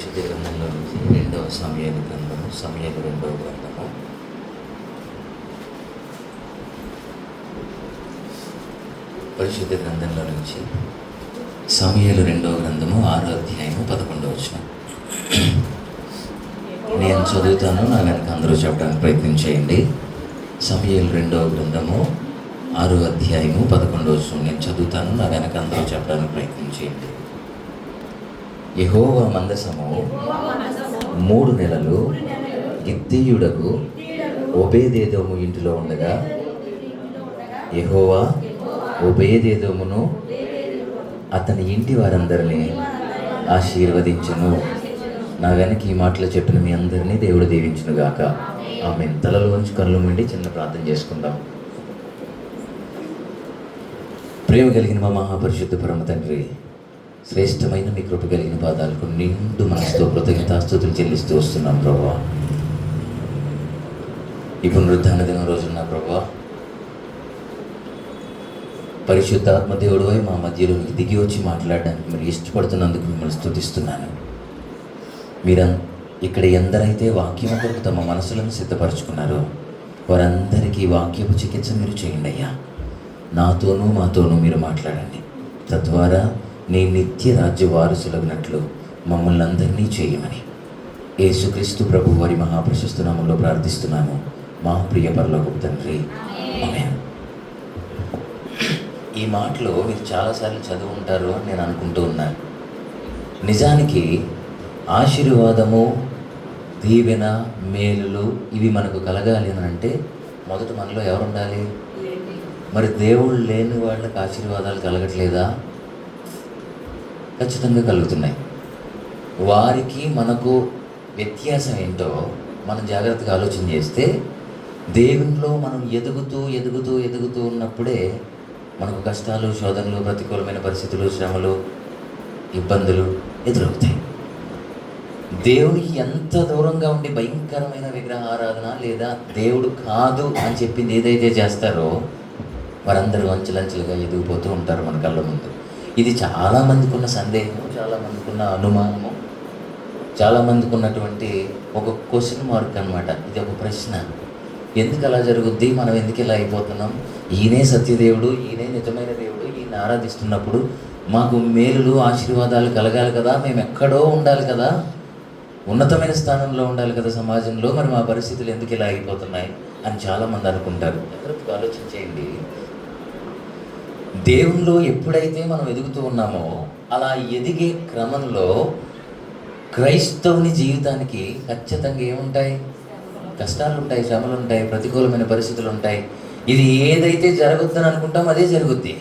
పరిశుద్ధ గ్రంథంలో నుంచి రెండవ సమూయేలు గ్రంథము, సమూయేలు రెండవ గ్రంథము, పరిశుద్ధ గ్రంథంలో నుంచి సమూయేలు రెండవ గ్రంథము 6వ అధ్యాయము 11వ వచనం. నేను చదువుతాను, నా వెనక అందరూ చెప్పడానికి ప్రయత్నం చేయండి. సమూయేలు రెండవ గ్రంథము 6వ అధ్యాయము 11వ వచనం. నేను చదువుతాను, నా వెనక అందరూ చెప్పడానికి ప్రయత్నం చేయండి. యెహోవా మందసము 3 నెలలు గిత్తీయుడకు ఓబేదెదోము ఇంటిలో ఉండగా యెహోవా ఓబేదెదోమును అతని ఇంటి వారందరినీ ఆశీర్వదించును. నా వెనక ఈ మాటలు చెప్పిన మీ అందరినీ దేవుడు దీవించును గాక. ఆమేన్. తలలోంచి కళ్ళు మూడి చిన్న ప్రార్థన చేసుకుందాం. ప్రేమ కలిగిన మా మహాపరిశుద్ధ పరమ తండ్రి, శ్రేష్టమైన మీ కృప కలిగిన పాదాలకు నిండు మనసుతో కృతజ్ఞతాస్తుతులు చెల్లిస్తూ వస్తున్నాం ప్రభువా. ఈ పునరుద్ధాన దినం రోజున ప్రభువా, పరిశుద్ధాత్మ దేవుడివై మా మధ్యలోనికి దిగి వచ్చి మాట్లాడడానికి మీరు ఇష్టపడుతున్నందుకు మిమ్మల్ని స్తుతిస్తున్నాను. ఇక్కడ ఎందరైతే వాక్యం కొరకు తమ మనసులను సిద్ధపరచుకున్నారో వారందరికీ వాక్యపు చికిత్స మీరు చేయండి అయ్యా. నాతోనూ మాతోనూ మీరు మాట్లాడండి. తద్వారా నీ నిత్య రాజ్య వారసులగినట్లు మమ్మల్ని అందరినీ చేయమని యేసుక్రీస్తు ప్రభు వారి మహాప్రశస్త నామంలో ప్రార్థిస్తున్నాము మా ప్రియ పరలోకపు తండ్రి. ఆమేన్. ఈ మాటలు మీరు చాలాసార్లు చదువు ఉంటారు అని నేను అనుకుంటూ ఉన్నాను. నిజానికి ఆశీర్వాదము, దీవెన, మేలులు ఇవి మనకు కలగాలి అని అంటే మొదట మనలో ఎవరు ఉండాలి? మరి దేవుళ్ళు లేని వాళ్ళకి ఆశీర్వాదాలు కలగట్లేదా? ఖచ్చితంగా కలుగుతున్నాయి. వారికి మనకు వ్యత్యాసం ఏంటో మనం జాగ్రత్తగా ఆలోచన చేస్తే, దేవునిలో మనం ఎదుగుతూ ఉన్నప్పుడే మనకు కష్టాలు, శోధనలు, ప్రతికూలమైన పరిస్థితులు, శ్రమలు, ఇబ్బందులు ఎదురవుతాయి. దేవునికి ఎంత దూరంగా ఉండి భయంకరమైన విగ్రహ ఆరాధన లేదా దేవుడు కాదు అని చెప్పింది ఏదైతే చేస్తారో వారందరూ అంచెలంచెలుగా ఎదిగిపోతూ ఉంటారు మన కళ్ళ ముందు. ఇది చాలామందికి ఉన్న సందేహము, చాలామందికి ఉన్న అనుమానము, చాలామందికి ఉన్నటువంటి ఒక క్వశ్చన్ మార్క్ అనమాట. ఇది ఒక ప్రశ్న. ఎందుకు అలా జరుగుద్ది? మనం ఎందుకు ఇలా అయిపోతున్నాం? ఈయనే సత్యదేవుడు, ఈయనే నిజమైన దేవుడు, ఈయన ఆరాధిస్తున్నప్పుడు మాకు మేలులు, ఆశీర్వాదాలు కలగాలి కదా, మేము ఎక్కడో ఉండాలి కదా, ఉన్నతమైన స్థానంలో ఉండాలి కదా సమాజంలో, మరి మా పరిస్థితులు ఎందుకు ఇలా అయిపోతున్నాయి అని చాలామంది అనుకుంటారు. జాగ్రత్తగా ఆలోచన చేయండి. దేవునిలో ఎప్పుడైతే మనం ఎదుగుతూ ఉన్నామో అలా ఎదిగే క్రమంలో క్రైస్తవుని జీవితానికి ఖచ్చితంగా ఏముంటాయి? కష్టాలు ఉంటాయి, శ్రమలు ఉంటాయి, ప్రతికూలమైన పరిస్థితులు ఉంటాయి. ఇది ఏదైతే జరగొద్దని అనుకుంటామో అదే జరుగుద్ది,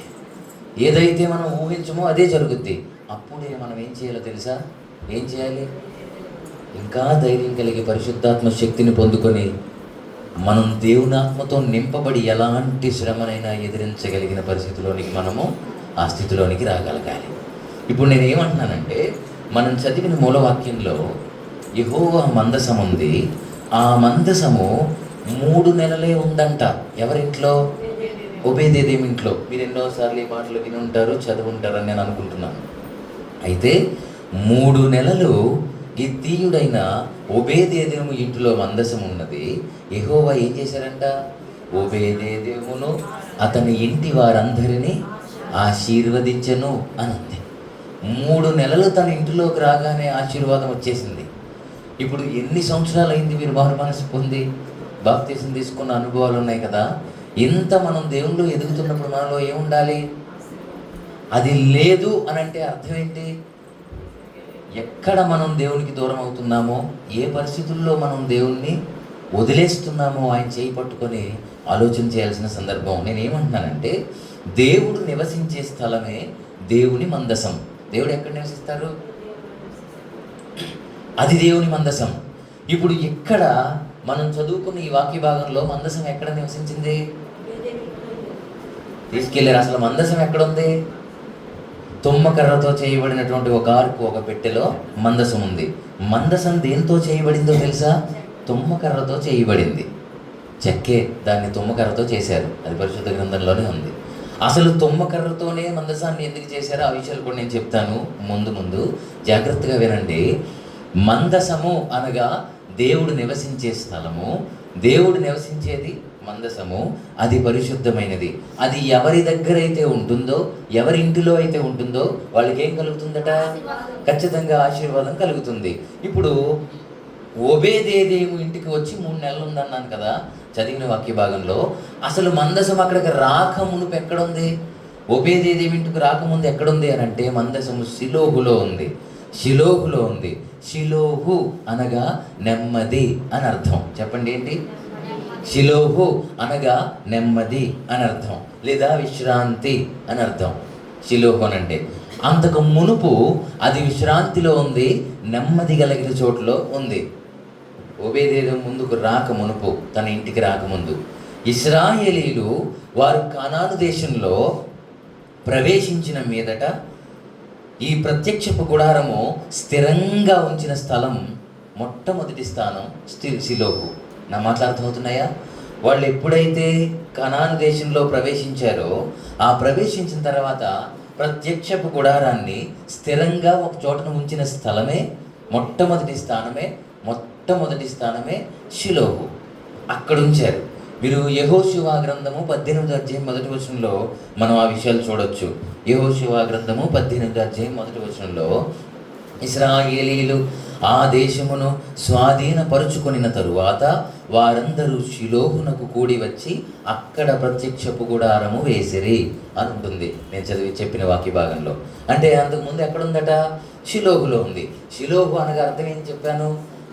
ఏదైతే మనం ఊహించమో అదే జరుగుద్ది. అప్పుడే మనం ఏం చేయాలో తెలుసా? ఏం చేయాలి? ఇంకా ధైర్యం కలిగి పరిశుద్ధాత్మ శక్తిని పొందుకొని మనం దేవునాత్మతో నింపబడి ఎలాంటి శ్రమనైనా ఎదిరించగలిగిన పరిస్థితిలోనికి మనము ఆ స్థితిలోనికి రాగలగాలి. ఇప్పుడు నేను ఏమంటున్నానంటే, మనం చదివిన మూలవాక్యంలో యెహోవా మందసం ఉంది. ఆ మందసము 3 నెలలే ఉందంట. ఎవరింట్లో? ఓబేదెదోము ఇంట్లో. మీరు ఎన్నోసార్లు ఈ మాటలు విని ఉంటారు, చదివి ఉంటారని నేను అనుకుంటున్నాను. అయితే 3 నెలలు గిత్తీయుడైన ఓబేదెదోము ఇంటిలో మందసం ఉన్నది. యెహోవా ఏం చేశారంట? ఓబేదెదోమును అతని ఇంటి వారందరినీ ఆశీర్వదించెను అని ఉంది. 3 నెలలు తన ఇంటిలోకి రాగానే ఆశీర్వాదం వచ్చేసింది. ఇప్పుడు ఎన్ని సంవత్సరాలు అయింది మీరు మారు మనసు పొంది బాప్తిసం తీసుకున్న అనుభవాలు ఉన్నాయి కదా. ఇంత మనం దేవుళ్ళు ఎదుగుతున్నప్పుడు మనలో ఏముండాలి? అది లేదు అని అంటే అర్థం ఏంటి? ఎక్కడ మనం దేవునికి దూరం అవుతున్నామో, ఏ పరిస్థితుల్లో మనం దేవుణ్ణి వదిలేస్తున్నామో ఆయన చేయి పట్టుకొని ఆలోచన చేయాల్సిన సందర్భం. నేను ఏమంటున్నానంటే, దేవుడు నివసించే స్థలమే దేవుని మందసం. దేవుడు ఎక్కడ నివసిస్తారు? అది దేవుని మందసం. ఇప్పుడు ఇక్కడ మనం చదువుకున్న ఈ వాక్య భాగంలో మందసం ఎక్కడ నివసించింది? తీసుకెళ్ళారు. అసలు మందసం ఎక్కడుంది? తుమ్మకర్రతో చేయబడినటువంటి ఒక ఆర్కు, ఒక పెట్టెలో మందసం ఉంది. మందసం దేంతో చేయబడిందో తెలుసా? తుమ్మకర్రతో చేయబడింది. చెక్కే దాన్ని తుమ్మకర్రతో చేశారు. అది పరిశుద్ధ గ్రంథంలోనే ఉంది. అసలు తుమ్మకర్రతోనే మందసాన్ని ఎందుకు చేశారో ఆ విషయాలు కూడా నేను చెప్తాను. ముందు జాగ్రత్తగా వినండి. మందసము అనగా దేవుడు నివసించే స్థలము. దేవుడు నివసించేది మందసము, అది పరిశుద్ధమైనది. అది ఎవరి దగ్గర అయితే ఉంటుందో, ఎవరి ఇంటిలో అయితే ఉంటుందో వాళ్ళకి ఏం కలుగుతుందట? ఖచ్చితంగా ఆశీర్వాదం కలుగుతుంది. ఇప్పుడు ఓబేదేదేము ఇంటికి వచ్చి 3 నెలలు ఉందన్నాను కదా చదివిన వాక్య భాగంలో. అసలు మందసం అక్కడికి రాకమునుపు ఎక్కడుంది? ఓబేదేదేము ఇంటికి రాకముందు ఎక్కడుంది అని అంటే మందసము షిలోహులో ఉంది. షిలోహులో ఉంది. షిలోహు అనగా నెమ్మది అని అర్థం. చెప్పండి ఏంటి? షిలోహు అనగా నెమ్మది అని అర్థం, లేదా విశ్రాంతి అని అర్థం. షిలోహు అనంటే అంతకు మునుపు అది విశ్రాంతిలో ఉంది, నెమ్మది కలిగిన చోట్లో ఉంది. ఓబేదేదోము ముందుకు రాక మునుపు, తన ఇంటికి రాకముందు ఇశ్రాయేలీలు వారు కానాను దేశంలో ప్రవేశించిన మీదట ఈ ప్రత్యక్షపు గుడారము స్థిరంగా ఉంచిన స్థలం, మొట్టమొదటి స్థానం షిలోహు. నా మాటలు అర్థమవుతున్నాయా? వాళ్ళు ఎప్పుడైతే కనాను దేశంలో ప్రవేశించారో, ఆ ప్రవేశించిన తర్వాత ప్రత్యక్షపు గుడారాన్ని స్థిరంగా ఒక చోటను ఉంచిన స్థలమే, మొట్టమొదటి స్థానమే షిలోహు. అక్కడ ఉంచారు. మీరు యెహోషువ గ్రంథము 18వ అధ్యాయం 1వ వచనంలో మనం ఆ విషయాలు చూడొచ్చు. యెహోషువ గ్రంథము 18వ అధ్యాయం 1వ వచనంలో ఇశ్రాయేలీలు ఆ దేశమును స్వాధీనపరుచుకొనిన తరువాత వారందరూ షిలోహునకు కూడి వచ్చి అక్కడ ప్రత్యక్షపు గుడారము వేసిరి అని ఉంటుంది నేను చెప్పిన వాక్య భాగంలో. అంటే అంతకుముందు ఎక్కడుందట? షిలోహులో ఉంది. షిలోహు అనగా అర్థం ఏం చెప్పాను?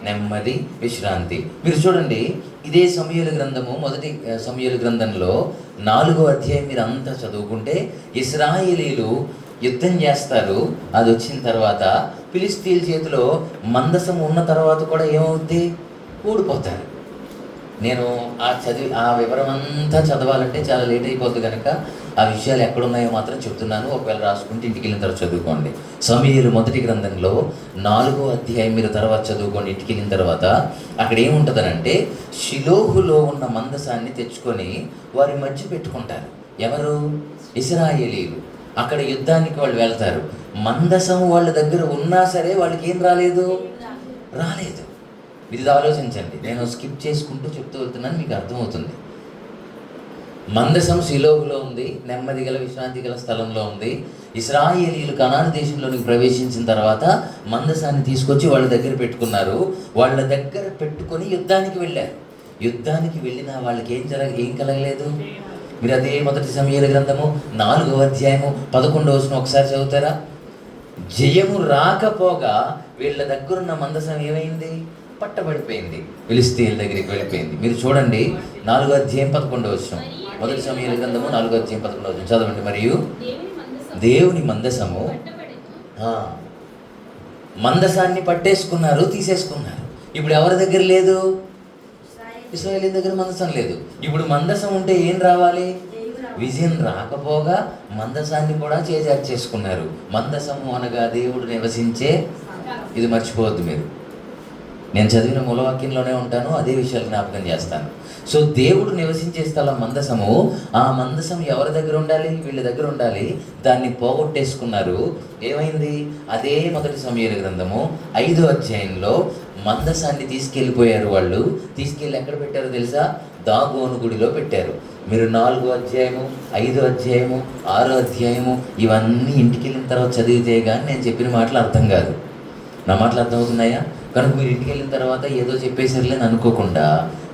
నెమ్మది, విశ్రాంతి. మీరు చూడండి, ఇదే సమూయేలు గ్రంథము, మొదటి సమూయేలు గ్రంథంలో 4వ అధ్యాయం మీరు అంతా చదువుకుంటే ఇశ్రాయేలీలు యుద్ధం చేస్తారు. అది వచ్చిన తర్వాత ఫిలిష్తీయుల చేతిలో మందసం ఉన్న తర్వాత కూడా ఏమవుద్ది? ఓడిపోతారు. నేను ఆ వివరం అంతా చదవాలంటే చాలా లేట్ అయిపోద్ది కనుక ఆ విషయాలు ఎక్కడున్నాయో మాత్రం చెప్తున్నాను. ఒకవేళ రాసుకుంటే ఇంటికి వెళ్ళిన తర్వాత చదువుకోండి. సమూయేలు మొదటి గ్రంథంలో 4వ అధ్యాయం మీరు తర్వాత చదువుకోండి. ఇంటికి వెళ్ళిన తర్వాత అక్కడ ఏముంటుందనంటే షిలోహులో ఉన్న మందసాన్ని తెచ్చుకొని వారి మధ్య పెట్టుకుంటారు. ఎవరు? ఇశ్రాయేలీలు. అక్కడ యుద్ధానికి వాళ్ళు వెళ్తారు. మందసం వాళ్ళ దగ్గర ఉన్నా సరే వాళ్ళకి ఏం రాలేదు. ఇది ఆలోచించండి. నేను స్కిప్ చేసుకుంటూ చెప్తూ వెళ్తున్నాను, మీకు అర్థమవుతుంది. మందసం షిలోహులో ఉంది, నెమ్మది గల విశ్రాంతి గల స్థలంలో ఉంది. ఇశ్రాయేలీలు కనాను దేశంలోనికి ప్రవేశించిన తర్వాత మందసాన్ని తీసుకొచ్చి వాళ్ళ దగ్గర పెట్టుకున్నారు. వాళ్ళ దగ్గర పెట్టుకొని యుద్ధానికి వెళ్ళారు. యుద్ధానికి వెళ్ళిన వాళ్ళకి ఏం కలగలేదు. మీరు అదే మొదటి సమూయేలు గ్రంథము 4వ అధ్యాయము 11వ వచనం ఒకసారి చదువుతారా? జయము రాకపోగా వీళ్ళ దగ్గరున్న మందసం ఏమైంది? పట్టబడిపోయింది, ఫిలిష్తీయుల దగ్గరికి వెళ్ళిపోయింది. మీరు చూడండి 4వ అధ్యాయం 11వ వచనం, మొదటి సమూయేలు గ్రంథము 4వ అధ్యాయం 11వ వచనం చదవండి. మరియు దేవుని మందసము, మందసాన్ని పట్టేసుకున్నారు, తీసేసుకున్నారు. ఇప్పుడు ఎవరి దగ్గర లేదు? ఇశ్రాయేలీయుల దగ్గర మందసం లేదు. ఇప్పుడు మందసం ఉంటే ఏం రావాలి? విజయం రాకపోగా మందసాన్ని కూడా చేసుకున్నారు. మందసము అనగా దేవుడు నివసించే, ఇది మర్చిపోవద్దు మీరు. నేను చదివిన మూలవాక్యంలోనే ఉంటాను, అదే విషయాలు జ్ఞాపకం చేస్తాను. సో దేవుడు నివసించే స్థలం మందసము. ఆ మందసం ఎవరి దగ్గర ఉండాలి? వీళ్ళ దగ్గర ఉండాలి. దాన్ని పోగొట్టేసుకున్నారు. ఏమైంది? అదే మొదటి సమూయేలు గ్రంథము 5వ అధ్యాయంలో మందసాన్ని తీసుకెళ్ళిపోయారు. వాళ్ళు తీసుకెళ్ళి ఎక్కడ పెట్టారో తెలుసా? దాగోను గుడిలో పెట్టారు. మీరు 4వ అధ్యాయము, 5వ అధ్యాయము, 6వ అధ్యాయము ఇవన్నీ ఇంటికి వెళ్ళిన తర్వాత చదివితే కానీ నేను చెప్పిన మాటలు అర్థం కాదు. నా మాటలు అర్థమవుతున్నాయా? కనుక మీరు ఇంటికి వెళ్ళిన తర్వాత ఏదో చెప్పేసరిలేని అనుకోకుండా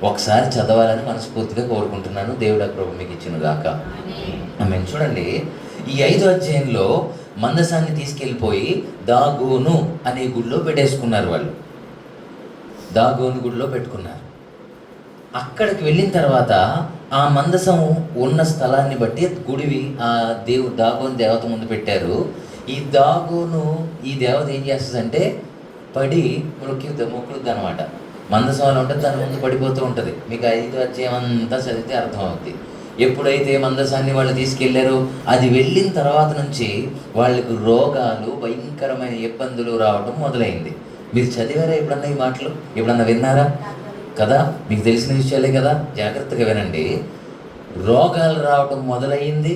ఒకసారి చదవాలని మనస్ఫూర్తిగా కోరుకుంటున్నాను. దేవుడు ఆ కృప మీకు ఇచ్చిన గాక. ఆమేన్. చూడండి, ఈ 5వ అధ్యాయంలో మందసాన్ని తీసుకెళ్ళిపోయి దాగోను అనే గుడిలో పెట్టేసుకున్నారు. వాళ్ళు దాగోను గుడిలో పెట్టుకున్నారు. అక్కడికి వెళ్ళిన తర్వాత ఆ మందసం ఉన్న స్థలాన్ని బట్టి గుడివి ఆ దాగోను దేవత ముందు పెట్టారు. ఈ దేవత ఏం చేస్తుందంటే పడి మొక్కుద్ది అనమాట. మందసం ఉంటుంది, దాని ముందు పడిపోతూ ఉంటుంది. మీకు 5వ అధ్యాయం అంతా చదివితే అర్థమవుద్ది. ఎప్పుడైతే మందసాన్ని వాళ్ళు తీసుకెళ్లారో అది వెళ్ళిన తర్వాత నుంచి వాళ్ళకు రోగాలు, భయంకరమైన ఇబ్బందులు రావడం మొదలైంది. మీరు చదివారా ఎప్పుడన్నా ఈ మాటలు? ఎప్పుడన్నా విన్నారా? కదా, మీకు తెలిసిన విషయాలే కదా, జాగ్రత్తగా వినండి. రోగాలు రావడం మొదలయ్యింది,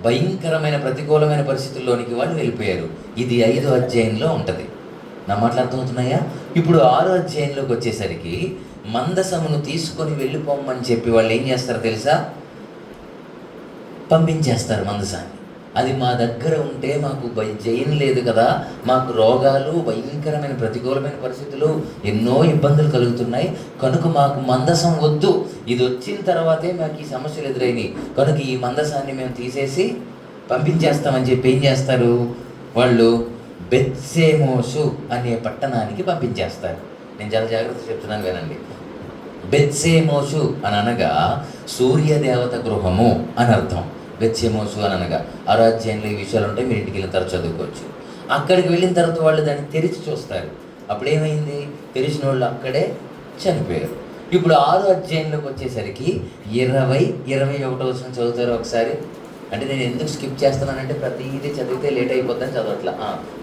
భయంకరమైన ప్రతికూలమైన పరిస్థితుల్లోనికి వాళ్ళు వెళ్ళిపోయారు. ఇది 5వ అధ్యాయంలో ఉంటుంది. నా మాటలు అర్థమవుతున్నాయా? ఇప్పుడు 6వ అధ్యాయంలోకి వచ్చేసరికి మందసమును తీసుకొని వెళ్ళిపోమని చెప్పి వాళ్ళు ఏం చేస్తారో తెలుసా? పంపించేస్తారు మందసాన్ని. అది మా దగ్గర ఉంటే మాకు జయం లేదు కదా, మాకు రోగాలు, భయంకరమైన ప్రతికూలమైన పరిస్థితులు, ఎన్నో ఇబ్బందులు కలుగుతున్నాయి, కనుక మాకు మందసం వద్దు, ఇది వచ్చిన తర్వాతే మాకు ఈ సమస్యలు ఎదురైనవి, కనుక ఈ మందసాన్ని మేము తీసేసి పంపించేస్తామని చెప్పి ఏం చేస్తారు? వాళ్ళు బెత్షెమోషు అనే పట్టణానికి పంపించేస్తారు. నేను చాలా జాగ్రత్త చెప్తున్నాను వినండి. బెత్షెమోషు అని అనగా సూర్యదేవత గృహము అని అర్థం. బెత్షెమోషు అని అనగా 6వ అధ్యాయంలో ఈ విషయాలు ఉంటాయి, మీరు ఇంటికి వెళ్ళిన తర్వాత చదువుకోవచ్చు. అక్కడికి వెళ్ళిన తర్వాత వాళ్ళు దాన్ని తెరిచి చూస్తారు. అప్పుడు ఏమైంది? తెరిచిన వాళ్ళు అక్కడే చనిపోయారు. ఇప్పుడు 6వ అధ్యాయంలోకి వచ్చేసరికి 20-21 వచనం చదువుతారు ఒకసారి. అంటే నేను ఎందుకు స్కిప్ చేస్తున్నానంటే ప్రతిదీ చదివితే లేట్ అయిపోద్దని చదవట్లా.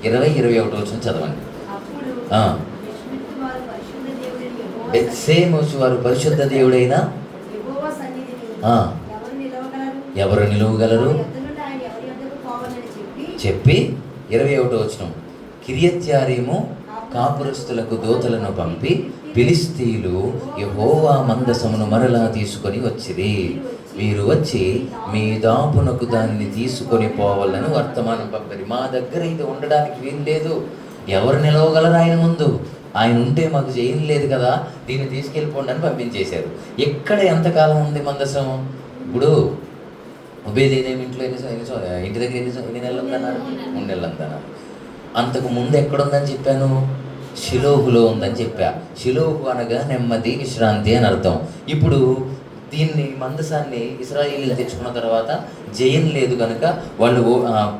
20-21 వచనం చదవండి. బెత్షెమోషు వారు పరిశుద్ధ దేవుడైన ఎవరు నిలువగలరు చెప్పి 21వ వచనం, కిర్యత్యారీము కాపురస్తులకు దూతలను పంపి ఫిలిష్తీయులు యెహోవా మందసమును మరలా తీసుకొని వచ్చిరి, మీరు వచ్చి మీ దాపునకు దాన్ని తీసుకొని పోవాలని వర్తమానం పంపిరి. మా దగ్గర ఇది ఉండడానికి వీలు లేదు, ఎవరు నిలవగలరు ఆయన ముందు? ఆయన ఉంటే మాకు జయం లేదు కదా, దీన్ని తీసుకెళ్ళిపోండి అని పంపించేశారు. ఎక్కడ ఎంతకాలం ఉంది మందసం? ఇప్పుడు ఉబేదేదేమి ఇంట్లో ఇంటి దగ్గర ఎన్ని నెలలు ఉందన్నారు? 3 నెలలు ఉందన్నారు. అంతకు ముందు ఎక్కడుందని చెప్పాను? షిలోహులో ఉందని చెప్పా. షిలోహు అనగా నెమ్మది, విశ్రాంతి అని అర్థం. ఇప్పుడు దీన్ని మందసాన్ని ఇశ్రాయేలీలు తెచ్చుకున్న తర్వాత జయం లేదు కనుక, వాళ్ళు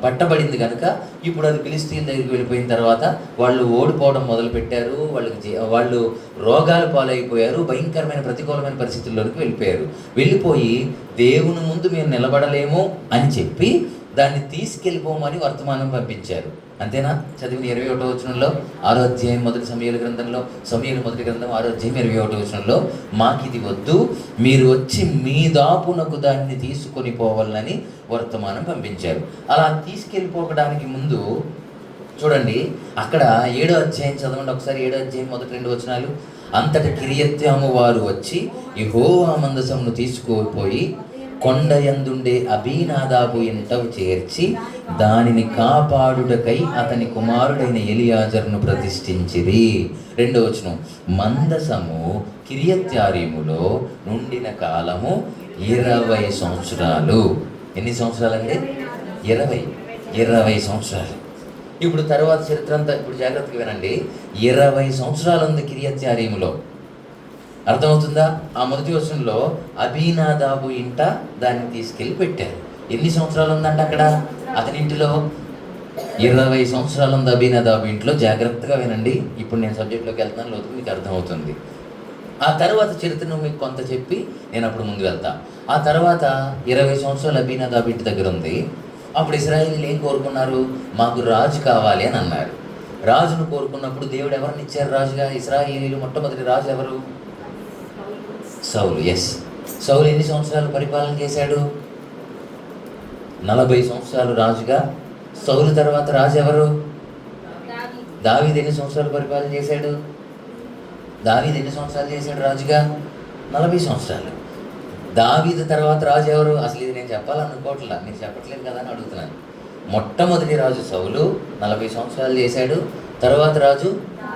పట్టబడింది కనుక, ఇప్పుడు అది ఫిలిష్తీయుల దగ్గరికి వెళ్ళిపోయిన తర్వాత వాళ్ళు ఓడిపోవడం మొదలుపెట్టారు, వాళ్ళు రోగాలు పాలైపోయారు, భయంకరమైన ప్రతికూలమైన పరిస్థితుల్లోకి వెళ్ళిపోయి దేవుని ముందు మేము నిలబడలేము అని చెప్పి దాన్ని తీసుకెళ్ళిపోమని వర్తమానం పంపించారు. అంతేనా? చదివిన 21వ వచనంలో 6వ అధ్యాయం మొదటి సమూయేలు గ్రంథంలో, సమూయేలు మొదటి గ్రంథం 6వ అధ్యాయం 21వ వచనంలో, మాకిది వద్దు, మీరు వచ్చి మీ దాపునకు దాన్ని తీసుకొని పోవాలని వర్తమానం పంపించారు. అలా తీసుకెళ్ళిపోవడానికి ముందు చూడండి, అక్కడ 7వ అధ్యాయం చదవండి ఒకసారి. 7వ అధ్యాయం మొదటి 2 వచనాలు. అంతటి కిర్యత్యాము వారు వచ్చి యెహోవా మందసమును తీసుకుపోయి కొండయందుండే అబీనాదాబు ఇంట చేర్చి దానిని కాపాడుటకై అతని కుమారుడైన ఎలియాజరును ప్రతిష్ఠించిరి. 2వ వచనం, మందసము కిర్యత్యారీములో నుండిన కాలము 20 సంవత్సరాలు. ఎన్ని సంవత్సరాలండి? 20 సంవత్సరాలు. ఇప్పుడు తర్వాత చరిత్ర అంతా ఇప్పుడు జాగ్రత్తగా వినండి. 20 సంవత్సరాలు ఉంది కిర్యత్యారీములో. అర్థమవుతుందా? ఆ మొదటి వచనంలో అబీనాదాబు ఇంట దాన్ని తీసుకెళ్ళి పెట్టారు. ఎన్ని సంవత్సరాలు ఉందంటే అక్కడ అతని ఇంటిలో? 20 సంవత్సరాలు ఉంది అబీనాదాబు ఇంట్లో. జాగ్రత్తగా వినండి, ఇప్పుడు నేను సబ్జెక్ట్లోకి వెళ్తాను, లోతు మీకు అర్థమవుతుంది. ఆ తర్వాత చరిత్రను మీకు కొంత చెప్పి నేను అప్పుడు ముందు వెళ్తా. ఆ తర్వాత 20 సంవత్సరాలు అబీనాదాబు ఇంటి దగ్గర ఉంది. అప్పుడు ఇశ్రాయేలీయులు ఏం కోరుకున్నారు? మాకు రాజు కావాలి అని అన్నారు. రాజును కోరుకున్నప్పుడు దేవుడు ఎవరిని ఇచ్చారు రాజుగా? ఇశ్రాయేలీయులు మొట్టమొదటి రాజు ఎవరు? సౌలు. ఎస్, సౌలు ఎన్ని సంవత్సరాలు పరిపాలన చేశాడు? 40 సంవత్సరాలు రాజుగా. సౌలు తర్వాత రాజు ఎవరు? దావీదు ఎన్ని సంవత్సరాలు పరిపాలన చేశాడు? దావీదు ఎన్ని సంవత్సరాలు చేశాడు రాజుగా? 40 సంవత్సరాలు. దావీదు తర్వాత రాజు ఎవరు? అసలు ఇది నేను చెప్పాలనుకోవట్లా, మీరు చెప్పట్లేదు కదా అని అడుగుతున్నాను. మొట్టమొదటి రాజు సౌలు 40 సంవత్సరాలు చేశాడు. తర్వాత రాజు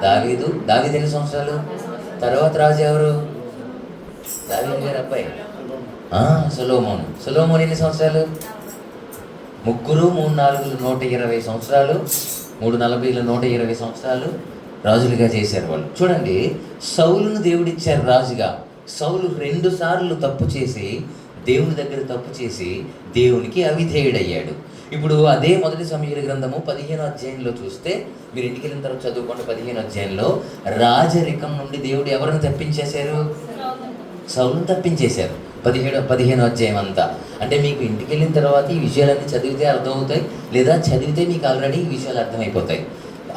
దావీదు. దావీదు ఎన్ని సంవత్సరాలు? తర్వాత రాజు ఎవరు? దావీదు గారి అబ్బాయి సొలొమోను. సొలొమోను ఎన్ని సంవత్సరాలు? 3, 3, 4, 120 సంవత్సరాలు. 3, 40, 120 సంవత్సరాలు రాజులుగా చేశారు వాళ్ళు. చూడండి, సౌలును దేవుడిచ్చారు రాజుగా. సౌలు 2 సార్లు తప్పు చేసి, దేవుని దగ్గర తప్పు చేసి దేవునికి అవిధేయుడయ్యాడు. ఇప్పుడు అదే మొదటి సమూయేలు గ్రంథము 15వ అధ్యాయంలో చూస్తే, మీరు ఇంటికి వెళ్ళిన తర్వాత చదువుకోండి. 15వ అధ్యాయంలో రాజరికం నుండి దేవుడు ఎవరిని తప్పించేశారు? సౌలును తప్పించేశారు. 15వ అధ్యాయం అంతా. అంటే మీకు ఇంటికి వెళ్ళిన తర్వాత ఈ విషయాలన్నీ చదివితే అర్థమవుతాయి, లేదా చదివితే మీకు ఆల్రెడీ ఈ విషయాలు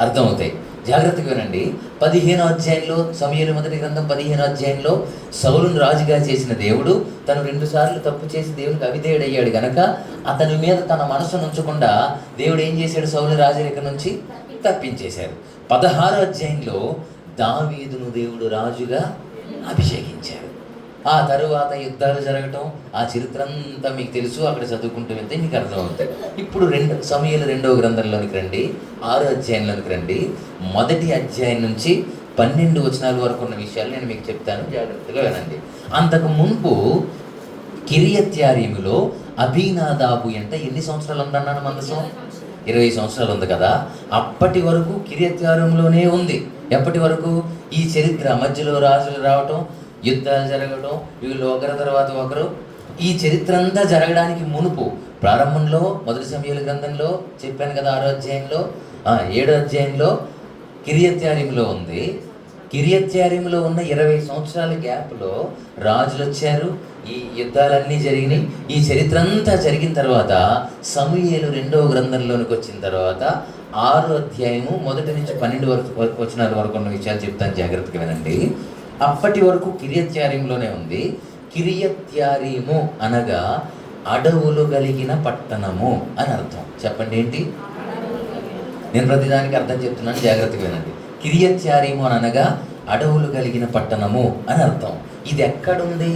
అర్థమవుతాయి. జాగ్రత్తగా వినండి. 15వ అధ్యాయంలో, సమూయేలు మొదటి గ్రంథం 15వ అధ్యాయంలో సౌలును రాజుగా చేసిన దేవుడు తను 2 సార్లు తప్పు చేసి దేవునికి అవిధేయుడయ్యాడు గనక అతని మీద తన మనసును ఉంచకుండా దేవుడు ఏం చేశాడు? సౌలు రాజరిక నుంచి తప్పించేశాడు. 16వ అధ్యాయంలో దావీదును దేవుడు రాజుగా అభిషేకించాడు. ఆ తరువాత యుద్ధాలు జరగటం, ఆ చరిత్ర అంతా మీకు తెలుసు. అక్కడ చదువుకుంటూ వెళ్తే మీకు అర్థమవుతుంది. ఇప్పుడు సమూయేలు 2వ గ్రంథంలోనికి రండి, 6వ అధ్యాయంలోనికి రండి. మొదటి అధ్యాయం నుంచి 12 వచనాల వరకు ఉన్న విషయాలు నేను మీకు చెప్తాను, జాగ్రత్తగా వినండి. అంతకు మున్పు కిరియత్యారీములో అబీనాదాబు అంటే ఎన్ని సంవత్సరాలు ఉందన్నాను? మందసం 20 సంవత్సరాలు ఉంది కదా. అప్పటి వరకు కిరియత్యారీములోనే ఉంది. ఎప్పటి వరకు? ఈ చరిత్ర మధ్యలో రాజులు రావటం, యుద్ధాలు జరగడం, వీళ్ళు ఒకరి తర్వాత ఒకరు, ఈ చరిత్ర అంతా జరగడానికి మునుపు ప్రారంభంలో మొదటి సమూయేలు గ్రంథంలో చెప్పాను కదా, 6వ అధ్యాయంలో 7వ అధ్యాయంలో కిరియత్యారీములో ఉంది. కిరియత్యారీములో ఉన్న 20 సంవత్సరాల గ్యాప్లో రాజులు వచ్చారు, ఈ యుద్ధాలన్నీ జరిగినాయి. ఈ చరిత్ర అంతా జరిగిన తర్వాత సమూయేలు 2వ గ్రంథంలోనికి వచ్చిన తర్వాత 6వ అధ్యాయము 1 నుంచి 12 వచనాల వరకు ఉన్న విషయాలు చెప్తాను, జాగ్రత్తగా వినండి. అప్పటి వరకు కిరియత్యారీములోనే ఉంది. కిరియత్యారీము అనగా అడవులు కలిగిన పట్టణము అని అర్థం. చెప్పండి ఏంటి? నేను ప్రతిదానికి అర్థం చెప్తున్నాను, జాగ్రత్తగా వినండి. కిరియత్యారీము అని అనగా అడవులు కలిగిన పట్టణము అని అర్థం. ఇది ఎక్కడుంది?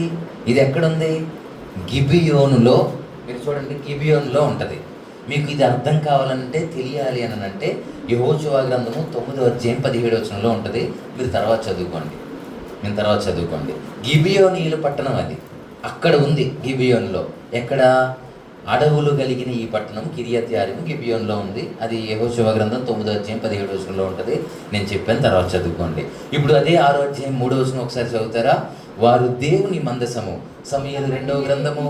గిబియోనులో. మీరు చూడండి, గిబియోనులో ఉంటుంది. మీకు ఇది అర్థం కావాలంటే, తెలియాలి అని అంటే యెహోషువ గ్రంథము 9వ అధ్యాయం 17వ వచనంలో ఉంటుంది. మీరు తర్వాత చదువుకోండి. గిబియోనీయుల పట్టణం అది అక్కడ ఉంది. గిబియోన్లో ఎక్కడ? అడవులు కలిగిన ఈ పట్టణం కిరియత్యారీము గిబియోన్లో ఉంది. అది యెహోషువ గ్రంథం 9వ అధ్యాయం 17వ వచనంలో ఉంటుంది. నేను చెప్పాను, తర్వాత చదువుకోండి. ఇప్పుడు అదే 6వ అధ్యాయం 3వ వచనం ఒకసారి చదువుతారా? వారు దేవుని మందసము, సమూయేలు 2వ గ్రంథము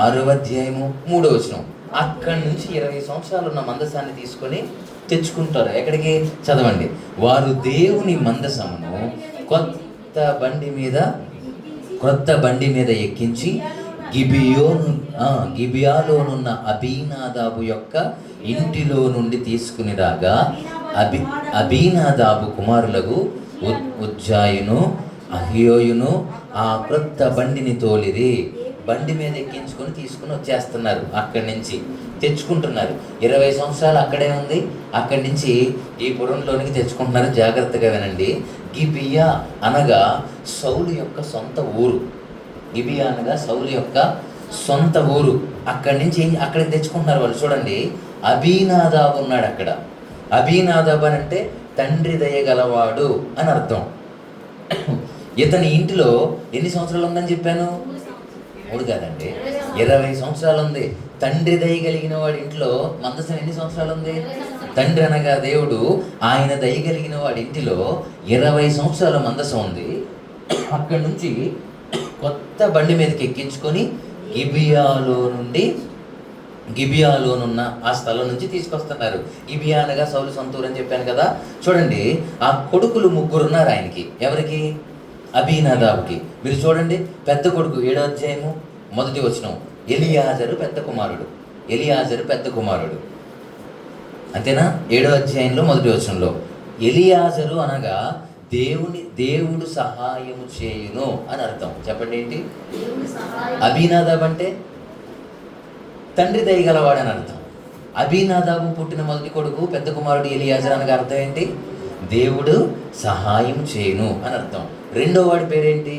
6వ అధ్యాయము 3వ వచనం. అక్కడి నుంచి 20 సంవత్సరాలు ఉన్న మందసాన్ని తీసుకొని తెచ్చుకుంటారు. ఎక్కడికి? చదవండి. వారు దేవుని మందసమును క్రొత్త బండి మీద ఎక్కించి గిబియాలోనున్న అబీనాదాబు యొక్క ఇంటిలో నుండి తీసుకుని రాగా అబీనాదాబు కుమారులకు ఉజ్జాయును అహియోయును ఆ క్రొత్త బండిని తోలిరి. బండి మీద ఎక్కించుకొని తీసుకుని వచ్చేస్తున్నారు. అక్కడి నుంచి తెచ్చుకుంటున్నారు. 20 సంవత్సరాలు అక్కడే ఉంది. అక్కడి నుంచి ఈ పురంలోనికి తెచ్చుకుంటున్నారు. జాగ్రత్తగా వినండి. గిబియా అనగా సౌలు యొక్క సొంత ఊరు. అక్కడి నుంచి అక్కడికి తెచ్చుకుంటున్నారు వాళ్ళు. చూడండి, అబీనాదాబు ఉన్నాడు అక్కడ. అబీనాదాబు అని అంటే తండ్రి దయగలవాడు అని అర్థం. ఇతని ఇంటిలో ఎన్ని సంవత్సరాలు ఉందని చెప్పాను? 3 కాదండి, 20 సంవత్సరాలు ఉంది. తండ్రి దయగలిగిన వాడి ఇంట్లో మందసం ఎన్ని సంవత్సరాలు ఉంది? తండ్రి అనగా దేవుడు, ఆయన దయగలిగిన వాడి ఇంటిలో 20 సంవత్సరాల మందసం ఉంది. అక్కడి నుంచి కొత్త బండి మీదకి ఎక్కించుకొని గిబియాలోనున్న ఆ స్థలం నుంచి తీసుకొస్తున్నారు. గిబియా అనగా సౌలు సొంతూరు అని చెప్పాను కదా. చూడండి, ఆ కొడుకులు 3 ఉన్నారు ఆయనకి. ఎవరికి? అబీనాదాబుకి. మీరు చూడండి, పెద్ద కొడుకు 7వ అధ్యాయము 1వ వచనం, ఎలియాజరు పెద్ద కుమారుడు. అంతేనా? 7వ అధ్యాయంలో 1వ వచనంలో ఎలియాజరు అనగా దేవుడు సహాయము చేయును అని అర్థం. చెప్పండి ఏంటి? అబీనాదాబు అంటే తండ్రి దయగలవాడు అని అర్థం. అబీనాదాబు పుట్టిన మొదటి కొడుకు పెద్ద కుమారుడు ఎలియాజరు అనగా అర్థం ఏంటి? దేవుడు సహాయం చేయును అని అర్థం. రెండో వాడి పేరేంటి?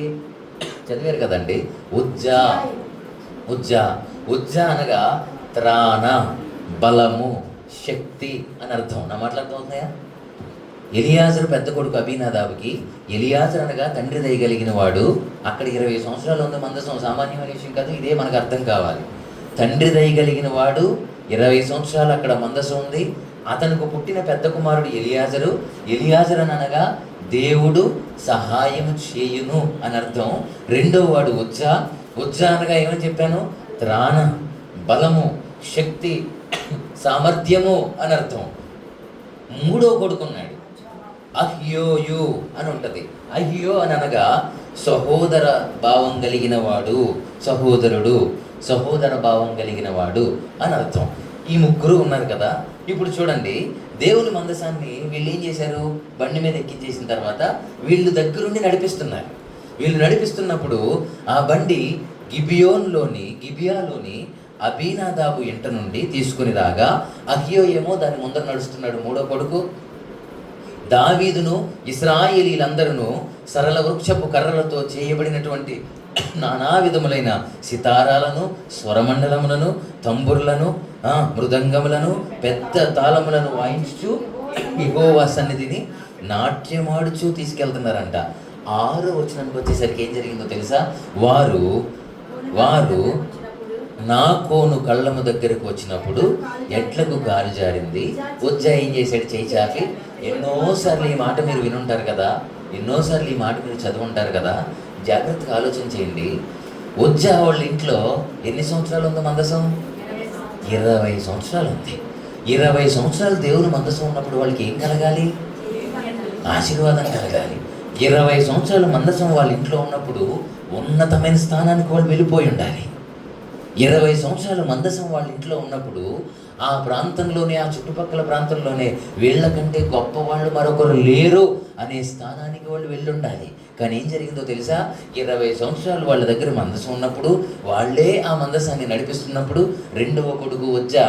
చదివారు కదండి, ఉజ్జా అనగా త్రాణ, బలము, శక్తి అని అర్థం. నా మాటలు అర్థం అవుతున్నాయా? ఎలియాజరు పెద్ద కొడుకు అబీనాదాబుకి. ఎలియాజరు అనగా తండ్రి దయగలిగిన వాడు. అక్కడ 20 సంవత్సరాలు ఉంది మందసం. సామాన్యమైన విషయం కాదు, ఇదే మనకు అర్థం కావాలి. తండ్రి దయగలిగిన వాడు, 20 సంవత్సరాలు అక్కడ మందసం ఉంది. అతనికి పుట్టిన పెద్ద కుమారుడు ఎలియాజరు అనగా దేవుడు సహాయం చేయును అని అర్థం. రెండో వాడు ఉజ్జా అనగా ఏమని చెప్పాను? త్రాణ, బలము, శక్తి, సామర్థ్యము అని అర్థం. మూడో కొడుకున్నాడు, అహ్యోయు అని ఉంటుంది. అహ్యో అని అనగా సహోదర భావం కలిగిన వాడు, సహోదర భావం కలిగిన వాడు అని అర్థం. ఈ 3 ఉన్నారు కదా. ఇప్పుడు చూడండి, దేవుని మందసాన్ని వీళ్ళు ఏం చేశారు? బండి మీద ఎక్కించేసిన తర్వాత వీళ్ళు దగ్గరుండి నడిపిస్తున్నారు. వీళ్ళు నడిపిస్తున్నప్పుడు ఆ బండి గిబియాలోని అబీనాదాబు ఇంట నుండి తీసుకుని రాగా, అహియో ఏమో దాని ముందర నడుస్తున్నాడు, మూడో కొడుకు. దావీదును ఇశ్రాయేలీలందరూ సరళ వృక్షపు కర్రలతో చేయబడినటువంటి నానా విధములైన సితారాలను, స్వరమండలములను, తంబుర్లను, మృదంగములను, పెద్ద తాళములను వాయించుచు యెహోవా సన్నిధిని నాట్యమాడుచు తీసుకెళ్తున్నారంట. 6వ వచనానికి వచ్చేసరికి ఏం జరిగిందో తెలుసా? వారు నాకోను కళ్ళము దగ్గరకు వచ్చినప్పుడు ఎడ్లకు గాలి జారింది. ఉజ్జా ఏం చేశాడు? చేయి చాపి, ఎన్నోసార్లు ఈ మాట మీరు వినుంటారు కదా, ఎన్నోసార్లు ఈ మాట మీరు చదువుంటారు కదా, జాగ్రత్తగా ఆలోచన చేయండి. ఉజ్జా వాళ్ళ ఇంట్లో ఎన్ని సంవత్సరాలు ఉందో మందసం? 20 సంవత్సరాలు ఉంది. 20 సంవత్సరాలు దేవుని మందసం ఉన్నప్పుడు వాళ్ళకి ఏం కలగాలి? ఆశీర్వాదం కలగాలి. 20 సంవత్సరాలు మందసం వాళ్ళ ఇంట్లో ఉన్నప్పుడు ఉన్నతమైన స్థానానికి వాళ్ళు వెళ్ళిపోయి ఉండాలి. 20 సంవత్సరాలు మందసం వాళ్ళ ఇంట్లో ఉన్నప్పుడు ఆ ప్రాంతంలోనే, ఆ చుట్టుపక్కల ప్రాంతంలోనే వీళ్ళకంటే గొప్ప వాళ్ళు మరొకరు లేరు అనే స్థానానికి వాళ్ళు వెళ్ళి ఉండాలి. కానీ ఏం జరిగిందో తెలుసా? 20 సంవత్సరాలు వాళ్ళ దగ్గర మందసం ఉన్నప్పుడు, వాళ్ళే ఆ మందసాన్ని నడిపిస్తున్నప్పుడు, 2వ కొడుకు ఉజ్జా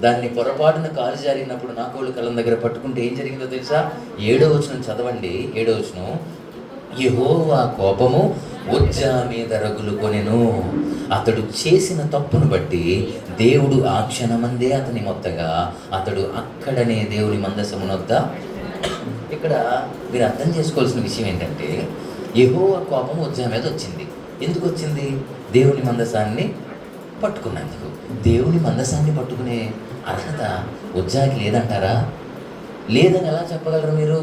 దాన్ని పొరపాటున కాలు జారినప్పుడు నాకోళ్ళు కళ్ళం దగ్గర పట్టుకుంటే ఏం జరిగిందో తెలుసా? 7వ వచనం చదవండి. 7వ వచనం, యెహోవా కోపము ఉజ్జా మీద రగులుకొనెను. అతడు చేసిన తప్పును బట్టి దేవుడు ఆ క్షణమందే అతని మొత్తగా అతడు అక్కడనే దేవుని మందసమునొద్ద. ఇక్కడ మీరు అర్థం చేసుకోవాల్సిన విషయం ఏంటంటే, యెహోవా కోపం ఉజ్జా మీద వచ్చింది. ఎందుకు వచ్చింది? దేవుని మందసాన్ని పట్టుకున్నందుకు. దేవుని మందసాన్ని పట్టుకునే అర్హత ఉజ్జాకి లేదంటారా? లేదని ఎలా చెప్పగలరు మీరు?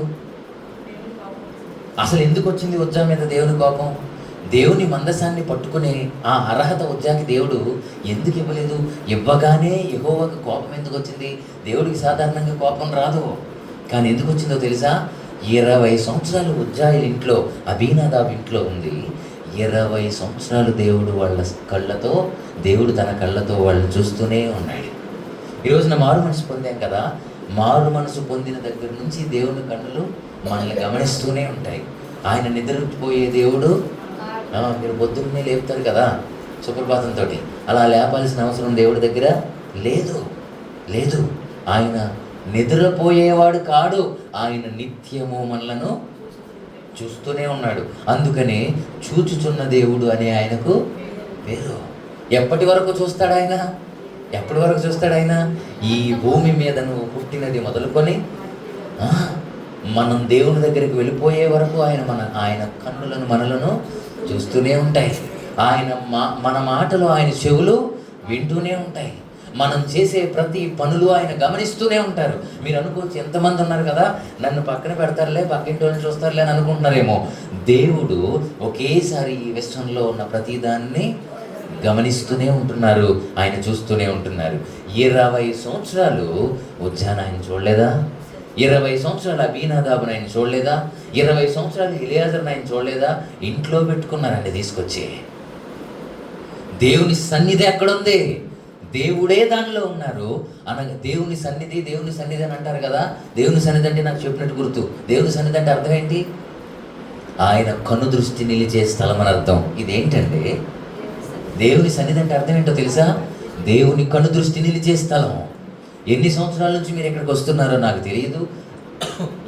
అసలు ఎందుకు వచ్చింది ఉజ్జా మీద దేవుని కోపం? దేవుని మందసాన్ని పట్టుకునే ఆ అర్హత ఉజ్జాకి దేవుడు ఎందుకు ఇవ్వలేదు? ఇవ్వగానే యెహోవాకు కోపం ఎందుకు వచ్చింది? దేవుడికి సాధారణంగా కోపం రాదు. కానీ ఎందుకు వచ్చిందో తెలుసా? 20 సంవత్సరాలు ఉజ్జా ఇంట్లో, అబీనాదాబు ఇంట్లో ఉంది. 20 సంవత్సరాలు దేవుడు తన కళ్ళతో వాళ్ళని చూస్తూనే ఉన్నాడు. ఈరోజున మారు మనసు పొందాం కదా, మారు మనసు పొందిన దగ్గర నుంచి దేవుని కన్నులు మనల్ని గమనిస్తూనే ఉంటాయి. ఆయన నిద్రపోయే దేవుడు. మీరు పొద్దున్నే లేపుతారు కదా సుప్రభాతంతో, అలా లేపాల్సిన అవసరం దేవుడి దగ్గర లేదు. ఆయన నిద్రపోయేవాడు కాడు, ఆయన నిత్యము మనలను చూస్తూనే ఉన్నాడు. అందుకనే చూచుచున్న దేవుడు అనే ఆయనకు పేరు. ఎప్పటి వరకు చూస్తాడు ఆయన? ఈ భూమి మీద నువ్వు పుట్టినది మొదలుకొని మనం దేవుని దగ్గరికి వెళ్ళిపోయే వరకు ఆయన కన్నులను మనలను చూస్తూనే ఉంటాయి. మన మాటలు ఆయన చెవులు వింటూనే ఉంటాయి. మనం చేసే ప్రతి పనులు ఆయన గమనిస్తూనే ఉంటారు. మీరు అనుకోవచ్చు, ఎంతమంది ఉన్నారు కదా, నన్ను పక్కన పెడతారులే, పక్కింటి వాళ్ళని చూస్తారులే అని అనుకుంటున్నారేమో. దేవుడు ఒకేసారి ఈ విశ్వంలో ఉన్న ప్రతిదాన్ని గమనిస్తూనే ఉంటున్నారు, ఆయన చూస్తూనే ఉంటున్నారు. 20 సంవత్సరాలు ఉజ్జాన ఆయన చూడలేదా? 20 సంవత్సరాలు అబీనాదాబుని ఆయన చూడలేదా? 20 సంవత్సరాలు ఎలియాజర్ని ఆయన చూడలేదా? ఇంట్లో పెట్టుకున్నారండి తీసుకొచ్చి. దేవుని సన్నిధి ఎక్కడుంది? దేవుడే దానిలో ఉన్నారు. అనగా దేవుని సన్నిధి అని అంటారు కదా. దేవుని సన్నిధి అంటే నాకు చెప్పినట్టు గుర్తు. దేవుని సన్నిధి అంటే అర్థం ఏంటి? ఆయన కను దృష్టి నిలిచే స్థలం అని అర్థం. ఇదేంటండి? దేవుని సన్నిధి అంటే అర్థం ఏంటో తెలుసా? దేవుని కను దృష్టి నిలిచే స్థలం. ఎన్ని సంవత్సరాల నుంచి మీరు ఇక్కడికి వస్తున్నారో నాకు తెలియదు.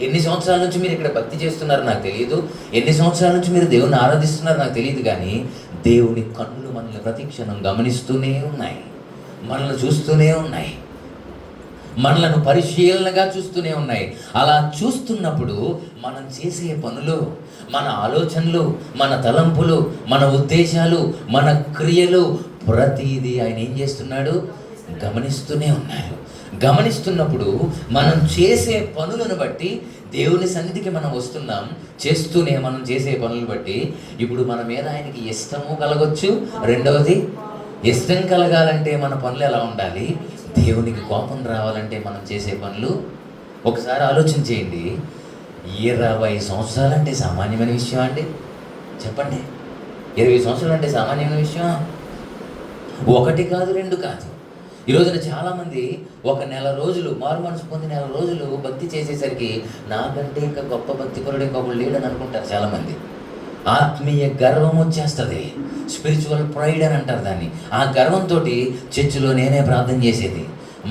ఎన్ని సంవత్సరాల నుంచి మీరు ఇక్కడ భక్తి చేస్తున్నారో నాకు తెలియదు. ఎన్ని సంవత్సరాల నుంచి మీరు దేవుని ఆరాధిస్తున్నారో నాకు తెలియదు. కానీ దేవుని కన్నులు మనల్ని ప్రతి క్షణం గమనిస్తూనే ఉన్నాయి, మనల్ని చూస్తూనే ఉన్నాయి, మనలను పరిశీలనగా చూస్తూనే ఉన్నాయి. అలా చూస్తున్నప్పుడు మనం చేసే పనులు, మన ఆలోచనలు, మన తలంపులు, మన ఉద్దేశాలు, మన క్రియలు, ప్రతిదీ ఆయన ఏం చేస్తున్నాడు? గమనిస్తూనే ఉన్నారు. గమనిస్తున్నప్పుడు మనం చేసే పనులను బట్టి దేవుని సన్నిధికి మనం వస్తున్నాం. మనం చేసే పనులను బట్టి ఇప్పుడు మన మీద ఆయనకి ఇష్టము కలగొచ్చు. రెండవది, ఇష్టం కలగాలంటే మన పనులు ఎలా ఉండాలి? దేవునికి కోపం రావాలంటే మనం చేసే పనులు ఒకసారి ఆలోచన చేయండి. 20 సంవత్సరాలు అంటే సామాన్యమైన విషయం అండి? చెప్పండి. 20 సంవత్సరాలు అంటే సామాన్యమైన విషయం? 1 కాదు, 2 కాదు. ఈ రోజున చాలామంది ఒక నెల రోజులు మారు మనసు పొంది నెల రోజులు భక్తి చేసేసరికి నాకంటే ఇంకా గొప్ప భక్తిపరుడు ఇంకొకరు లేడని అనుకుంటారు చాలామంది. ఆత్మీయ గర్వం వచ్చేస్తుంది, స్పిరిచువల్ ప్రైడ్ అని అంటారు దాన్ని. ఆ గర్వంతో చర్చిలో నేనే ప్రార్థన చేసేది,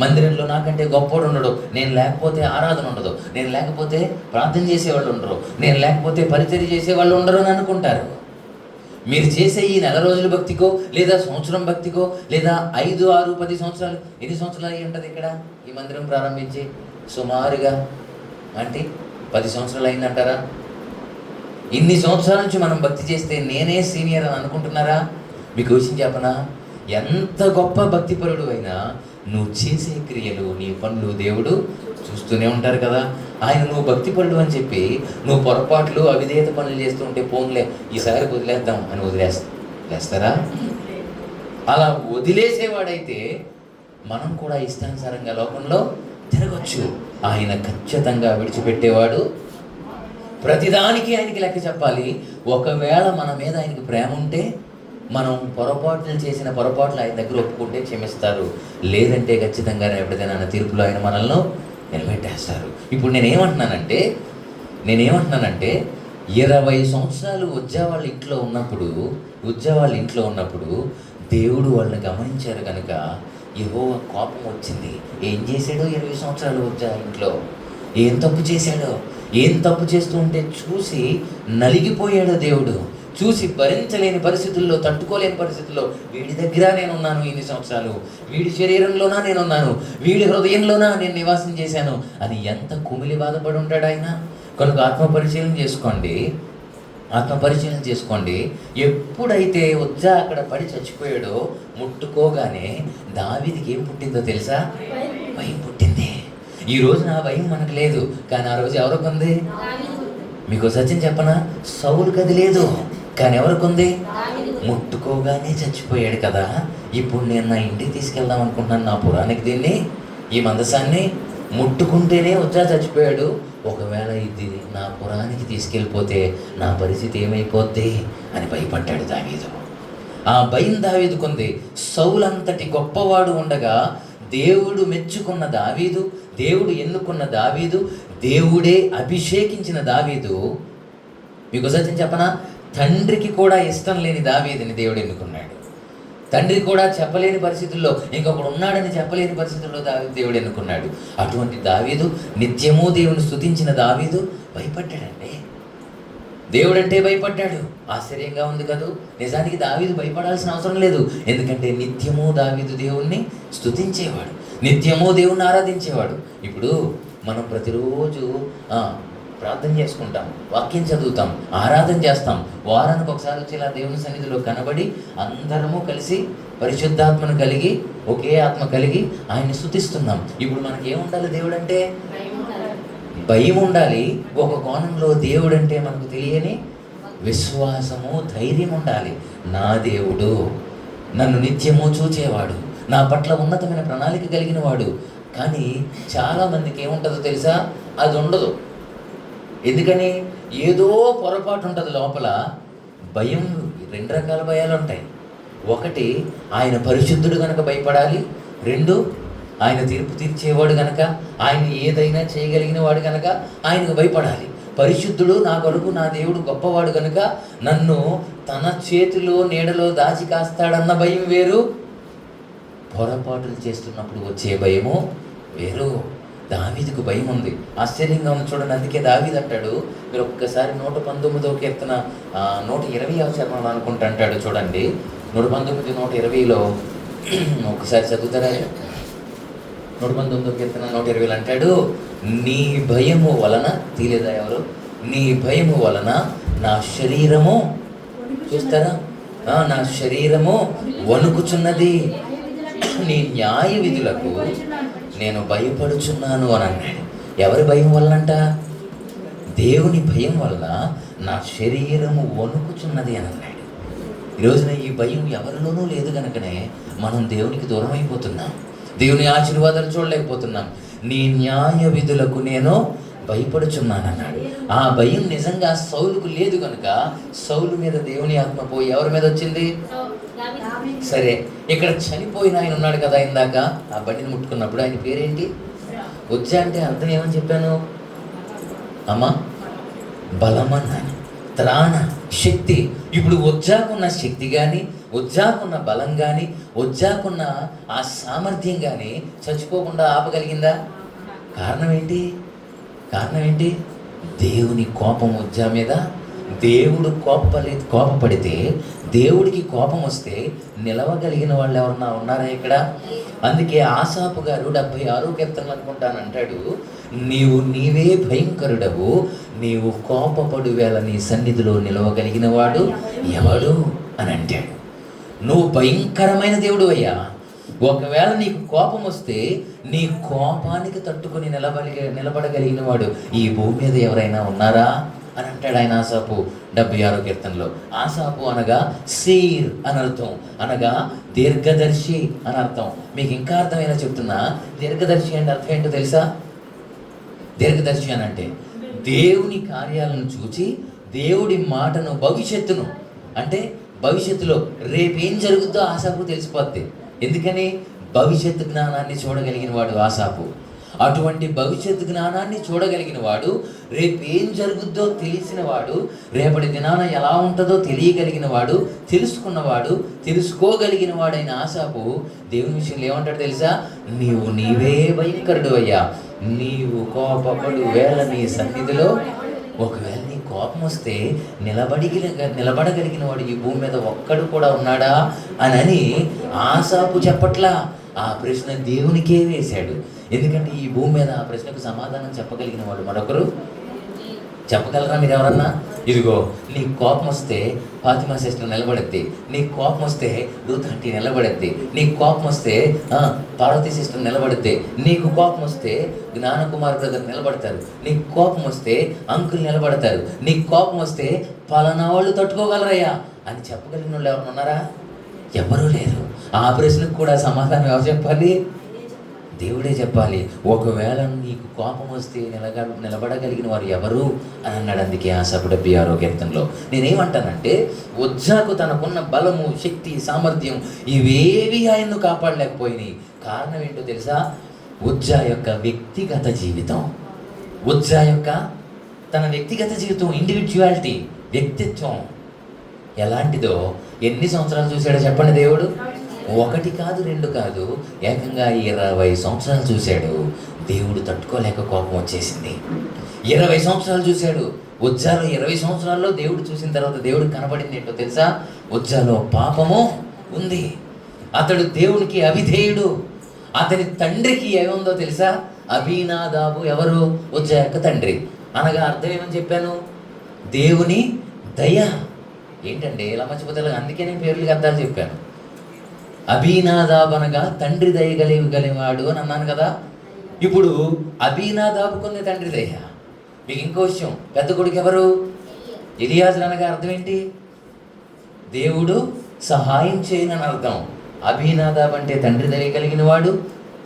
మందిరంలో నాకంటే గొప్పవాడు ఉండడు, నేను లేకపోతే ఆరాధన ఉండదు, నేను లేకపోతే ప్రార్థన చేసేవాళ్ళు ఉండరు, నేను లేకపోతే పరిచర్య చేసేవాళ్ళు ఉండరు అని అనుకుంటారు. మీరు చేసే ఈ నెల రోజుల భక్తికో లేదా సంవత్సరం భక్తికో లేదా 5, 6, 10 సంవత్సరాలు, ఎన్ని సంవత్సరాలు అయ్యి ఉంటుంది ఇక్కడ ఈ మందిరం ప్రారంభించి? సుమారుగా అంటే 10 సంవత్సరాలు అయిందంటారా? ఇన్ని సంవత్సరాల నుంచి మనం భక్తి చేస్తే నేనే సీనియర్ అని అనుకుంటున్నారా? మీకు విషయం చెప్పనా, ఎంత గొప్ప భక్తిపరుడు అయినా నువ్వు చేసే క్రియలు, నీ పనులు దేవుడు చూస్తూనే ఉంటారు కదా. ఆయన నువ్వు భక్తిపరుడు అని చెప్పి నువ్వు పొరపాట్లు అవిధేయత పనులు చేస్తూ ఉంటే పోన్లే ఈసారి వదిలేద్దాం అని వదిలేస్తారా? అలా వదిలేసేవాడైతే మనం కూడా ఇష్టానుసారంగా లోకంలో తిరగచ్చు. ఆయన ఖచ్చితంగా విడిచిపెట్టేవాడు. ప్రతిదానికి ఆయనకి లెక్క చెప్పాలి. ఒకవేళ మన మీద ఆయనకి ప్రేమ ఉంటే మనం పొరపాట్లు చేసిన పొరపాట్లు ఆయన దగ్గర ఒప్పుకుంటే క్షమిస్తారు, లేదంటే ఖచ్చితంగా ఎప్పుడైనా ఆయన తీర్పులో ఆయన మనల్ని నిలబెట్టేస్తారు. ఇప్పుడు నేనేమంటున్నానంటే 20 సంవత్సరాలు ఉద్యోగాళ్ళ ఇంట్లో ఉన్నప్పుడు దేవుడు వాళ్ళని గమనించారు కనుక యెహోవా కోపం వచ్చింది. ఏం చేశాడో 20 సంవత్సరాలు ఇంట్లో ఏం తప్పు చేశాడో, ఏం తప్పు చేస్తూ ఉంటే చూసి నలిగిపోయాడో దేవుడు. చూసి భరించలేని పరిస్థితుల్లో, తట్టుకోలేని పరిస్థితుల్లో వీడి దగ్గర నేనున్నాను ఇన్ని సంవత్సరాలు, వీడి శరీరంలోనా నేనున్నాను, వీడి హృదయంలోనా నేను నివాసం చేశాను అని ఎంత కుమిలి బాధపడి ఉంటాడు ఆయన. కనుక ఆత్మపరిశీలన చేసుకోండి. ఎప్పుడైతే ఉజ్జా అక్కడ పడి చచ్చిపోయాడో ముట్టుకోగానే దావీదుకి ఏం పుట్టిందో తెలుసా? భయం పుట్టింది. ఈ రోజు నా భయం మనకు లేదు, కానీ ఆ రోజు ఎవరికి ఉంది? మీకు సత్యం చెప్పనా, సౌలుకి అది లేదు, కానీ ఎవరికి ఉంది? ముట్టుకోగానే చచ్చిపోయాడు కదా. ఇప్పుడు నేను నా ఇంటికి తీసుకెళ్దాం అనుకుంటున్నాను నా పురానికి, దీన్ని ఈ మందసాన్ని. ముట్టుకుంటేనే ఉజ్జా చచ్చిపోయాడు, ఒకవేళ ఇది నా పురానికి తీసుకెళ్ళిపోతే నా పరిస్థితి ఏమైపోద్ది అని భయపడ్డాడు దావీదు. ఆ భయం దావీదుకుంది. సౌలంతటి గొప్పవాడు ఉండగా దేవుడు మెచ్చుకున్న దావీదు, దేవుడు ఎన్నుకున్న దావీదు, దేవుడే అభిషేకించిన దావీదు. మీకు సత్యం చెప్పనా, తండ్రికి కూడా ఇష్టం లేని దావీదుని దేవుడు ఎన్నుకున్నాడు. తండ్రి కూడా చెప్పలేని పరిస్థితుల్లో, ఇంకొకడు ఉన్నాడని చెప్పలేని పరిస్థితుల్లో దేవుడు ఎన్నుకున్నాడు. అటువంటి దావీదు, నిత్యము దేవుని స్తుతించిన దావీదు భయపడ్డాడండి. దేవుడంటే భయపడ్డాడు. ఆశ్చర్యంగా ఉంది కదూ. నిజానికి దావీదు భయపడాల్సిన అవసరం లేదు, ఎందుకంటే నిత్యము దావీదు దేవుణ్ణి స్తుతించేవాడు, నిత్యము దేవుణ్ణి ఆరాధించేవాడు. ఇప్పుడు మనం ప్రతిరోజు ప్రార్థన చేసుకుంటాం, వాక్యం చదువుతాం, ఆరాధన చేస్తాం. వారానికి ఒకసారి వచ్చి ఇలా దేవుని సన్నిధిలో కనబడి అందరము కలిసి పరిశుద్ధాత్మను కలిగి, ఒకే ఆత్మ కలిగి ఆయన్ని స్తుతిస్తున్నాం. ఇప్పుడు మనకి ఏముండాలి? దేవుడు అంటే భయం ఉండాలి. ఒక కోణంలో దేవుడు అంటే మనకు తెలియని విశ్వాసము, ధైర్యం ఉండాలి. నా దేవుడు నన్ను నిత్యము చూచేవాడు, నా పట్ల ఉన్నతమైన ప్రణాళిక కలిగిన వాడు. కానీ చాలామందికి ఏముంటుందో తెలుసా? అది ఉండదు. ఎందుకని? ఏదో పొరపాటు ఉంటుంది లోపల. భయం 2 రకాల భయాలు ఉంటాయి. ఒకటి, ఆయన పరిశుద్ధుడు కనుక భయపడాలి. 2, ఆయన తీర్పు తీర్చేవాడు కనుక, ఆయన ఏదైనా చేయగలిగిన వాడు కనుక ఆయనకు భయపడాలి. పరిశుద్ధుడు, నా కొరకు నా దేవుడు గొప్పవాడు కనుక నన్ను తన చేతిలో నీడలో దాచి కాస్తాడన్న భయం వేరు, పొరపాటులు చేస్తున్నప్పుడు వచ్చే భయము వేరు. దావీదుకు భయం ఉంది. ఆశ్చర్యంగా ఉంది చూడండి. అందుకే దావీదు అంటాడు, మీరు ఒక్కసారి 119వ కీర్తన 120వ చరణంలో అనుకుంటా అంటాడు చూడండి. 119, 120లో ఒకసారి చదువుతారా? 119వ కీర్తన 120లో అంటాడు, నీ భయము వలన, తీలేదా ఎవరు? నీ భయము వలన నా శరీరము, చూస్తారా, నా శరీరము వణుకుచున్నది, నీ న్యాయ విధులకు నేను భయపడుచున్నాను అని అన్నాడు. ఎవరి భయం వల్లంట? దేవుని భయం వల్ల నా శరీరము వణుకుచున్నది అని అన్నాడు. ఈరోజున ఈ భయం ఎవరిలోనూ లేదు కనుకనే మనం దేవునికి దూరం అయిపోతున్నాం, దేవుని ఆశీర్వాదాలు చూడలేకపోతున్నాం. నీ న్యాయ విధులకు నేను భయపడుచున్నానన్నాడు. ఆ భయం నిజంగా సౌలుకు లేదు కనుక సౌలు మీద దేవుని ఆత్మ పోయి ఎవరి మీద వచ్చింది? సరే, ఇక్కడ చనిపోయిన ఆయన ఉన్నాడు కదా ఇందాక ఆ బండిని ముట్టుకున్నప్పుడు, ఆయన పేరేంటి? ఉజ్జా అంటే అర్థం ఏమని చెప్పాను అమ్మా? బలమన్నాను, త్రాణ, శక్తి. ఇప్పుడు ఉజ్జాకున్న శక్తి కానీ, ఉజ్జాకున్న బలం కానీ, ఉజ్జాకున్న ఆ సామర్థ్యం కానీ చచ్చిపోకుండా ఆపగలిగిందా? కారణం ఏంటి? దేవుని కోపం ఉజ్జా మీద. దేవుడు కోపపడితే, దేవుడికి కోపం వస్తే నిలవగలిగిన వాళ్ళు ఎవరన్నా ఉన్నారా ఇక్కడ? అందుకే ఆసాపు గారు 76 కీర్తనలు అనుకుంటాను అంటాడు, నీవే భయంకరుడవు, నీవు కోపపడు వేళ నీ సన్నిధిలో నిలవగలిగిన వాడు ఎవడు అని అంటాడు. నువ్వు భయంకరమైన దేవుడు అయ్యా. ఒకవేళ నీకు కోపం వస్తే నీ కోపానికి తట్టుకొని నిలబడగలిగిన వాడు ఈ భూమి మీద ఎవరైనా ఉన్నారా అని అంటాడు ఆయన ఆసాపు 76 కీర్తనలో. ఆసాపు అనగా సీర్ అని అర్థం, అనగా దీర్ఘదర్శి అని అర్థం. మీకు ఇంకా అర్థమైనా చెప్తున్నా, దీర్ఘదర్శి అంటే అర్థం ఏంటో తెలుసా? దీర్ఘదర్శి అని అంటే దేవుని కార్యాలను చూచి దేవుడి మాటను, భవిష్యత్తును, అంటే భవిష్యత్తులో రేపేం జరుగుతుందో ఆసాపు తెలిసిపోద్ది. ఎందుకని? భవిష్యత్తు జ్ఞానాన్ని చూడగలిగిన వాడు ఆసాపు. అటువంటి భవిష్యత్తు జ్ఞానాన్ని చూడగలిగిన వాడు, రేపు ఏం జరుగుద్దో తెలిసిన వాడు, రేపటి దినాన ఎలా ఉంటుందో తెలియగలిగిన వాడు, తెలుసుకోగలిగిన వాడైన ఆసాపు దేవుని విషయంలో ఏమంటాడు తెలుసా? నీవే భయంకరుడు అయ్యా, నీవు కోపపడు వేళ నీ సన్నిధిలో. ఒకవేళ నీ కోపం వస్తే నిలబడగలిగిన వాడు ఈ భూమి మీద ఒక్కడు కూడా ఉన్నాడా అని ఆసాపు చెప్పట్లా. ఆ ప్రశ్న దేవునికే వేశాడు. ఎందుకంటే ఈ భూమి మీద ఆ ప్రశ్నకు సమాధానం చెప్పగలిగిన వాడు మరొకరు చెప్పగలరా? మీరు ఎవరన్నా? ఇదిగో నీ కోపం వస్తే ఫాతిమా సిస్టర్ నిలబడద్ది, నీ కోపం వస్తే రూత్ ఆంటీ నిలబడద్ది, నీ కోపం వస్తే పార్వతీ సిస్టర్ నిలబడద్ది, నీకు కోపం వస్తే జ్ఞానకుమార్ బ్రదర్ నిలబడతారు, నీకు కోపం వస్తే అంకుల్ నిలబడతారు, నీకు కోపం వస్తే పలానా వాళ్ళు తట్టుకోగలరయ్యా అని చెప్పగలిగిన వాళ్ళు ఎవరు ఉన్నారా? ఎవరూ లేరు. ఆ ప్రశ్నకు కూడా సమాధానం ఎవరు చెప్పాలి? దేవుడే చెప్పాలి. ఒకవేళ నీకు కోపం వస్తే నిలబడగలిగిన వారు ఎవరు అని అన్నాడు. అందుకే ఆసాపు 76 కీర్తనలో నేనేమంటానంటే, ఉజ్జాకు తనకున్న బలము, శక్తి, సామర్థ్యం ఇవేవి ఆయన్ను కాపాడలేకపోయినాయి. కారణం ఏంటో తెలుసా? ఉజ్జా యొక్క వ్యక్తిగత జీవితం. ఉజ్జా యొక్క తన వ్యక్తిగత జీవితం, ఇండివిజువాలిటీ, వ్యక్తిత్వం ఎలాంటిదో ఎన్ని సంవత్సరాలు చూశాడో చెప్పండి దేవుడు? 1 కాదు 2 కాదు, ఏకంగా 20 సంవత్సరాలు చూశాడు. దేవుడు తట్టుకోలేక కోపం వచ్చేసింది. 20 సంవత్సరాలు చూశాడు. ఉజ్జాలో 20 సంవత్సరాల్లో దేవుడు చూసిన తర్వాత దేవుడు కనబడింది ఏంటో తెలుసా? ఉజ్జాలో పాపము ఉంది. అతడు దేవునికి అవిధేయుడు. అతని తండ్రికి ఏముందో తెలుసా? అబీనాదాబు ఎవరు? ఉజ్జా యొక్క తండ్రి. అనగా అర్థం ఏమని చెప్పాను? దేవుని దయ. ఏంటంటే ఇలా మర్చిపోతే, అందుకే నేను పేర్లు అర్థాలు చెప్పాను. అబీనాదాబు అనగా తండ్రి దయ కలిగినవాడు అని అన్నాను కదా. ఇప్పుడు అబీనాదాబు కొన్ని తండ్రి దయ. మీకు ఇంకో విషయం, పెద్ద కొడుకు ఎవరు? ఎలియాజరు అనగా అర్థం ఏంటి? దేవుడు సహాయం చేయనని అర్థం. అబీనాదాబు అంటే తండ్రి దయ కలిగిన వాడు,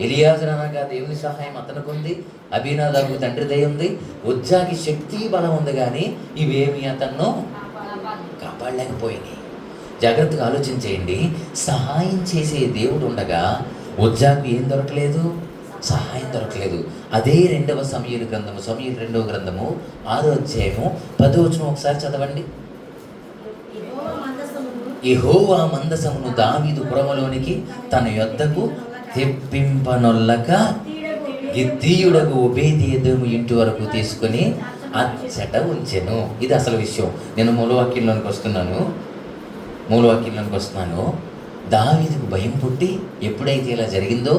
ఎలియాజరు అనగా దేవుని సహాయం అతనికి ఉంది, అబీనాదాబుకు తండ్రి దయ ఉంది. ఉజ్జాకి శక్తి బలం ఉంది, కానీ ఇవేమి అతను కాపాడలేకపోయినాయి. జాగ్రత్తగా ఆలోచించేయండి. సహాయం చేసే దేవుడు ఉండగా ఉజ్జాకు ఏం దొరకలేదు? సహాయం దొరకలేదు. అదే 2వ సమూయేలు గ్రంథము, సమూయేలు 2వ గ్రంథము 6వ అధ్యాయము 10వ వచనం ఒకసారి చదవండి. యెహోవా మందసమును దావీదు పురములోనికి తన యొద్దకు తెప్పింపనొల్లక గిత్తీయుడగు ఒబేదెదోము ఇంటి వరకు తీసుకుని అచ్చట ఉంచెను. ఇది అసలు విషయం. నేను మూలవాక్యంలోనికి వస్తున్నాను. దావీదుకు భయం పుట్టి ఎప్పుడైతే ఇలా జరిగిందో,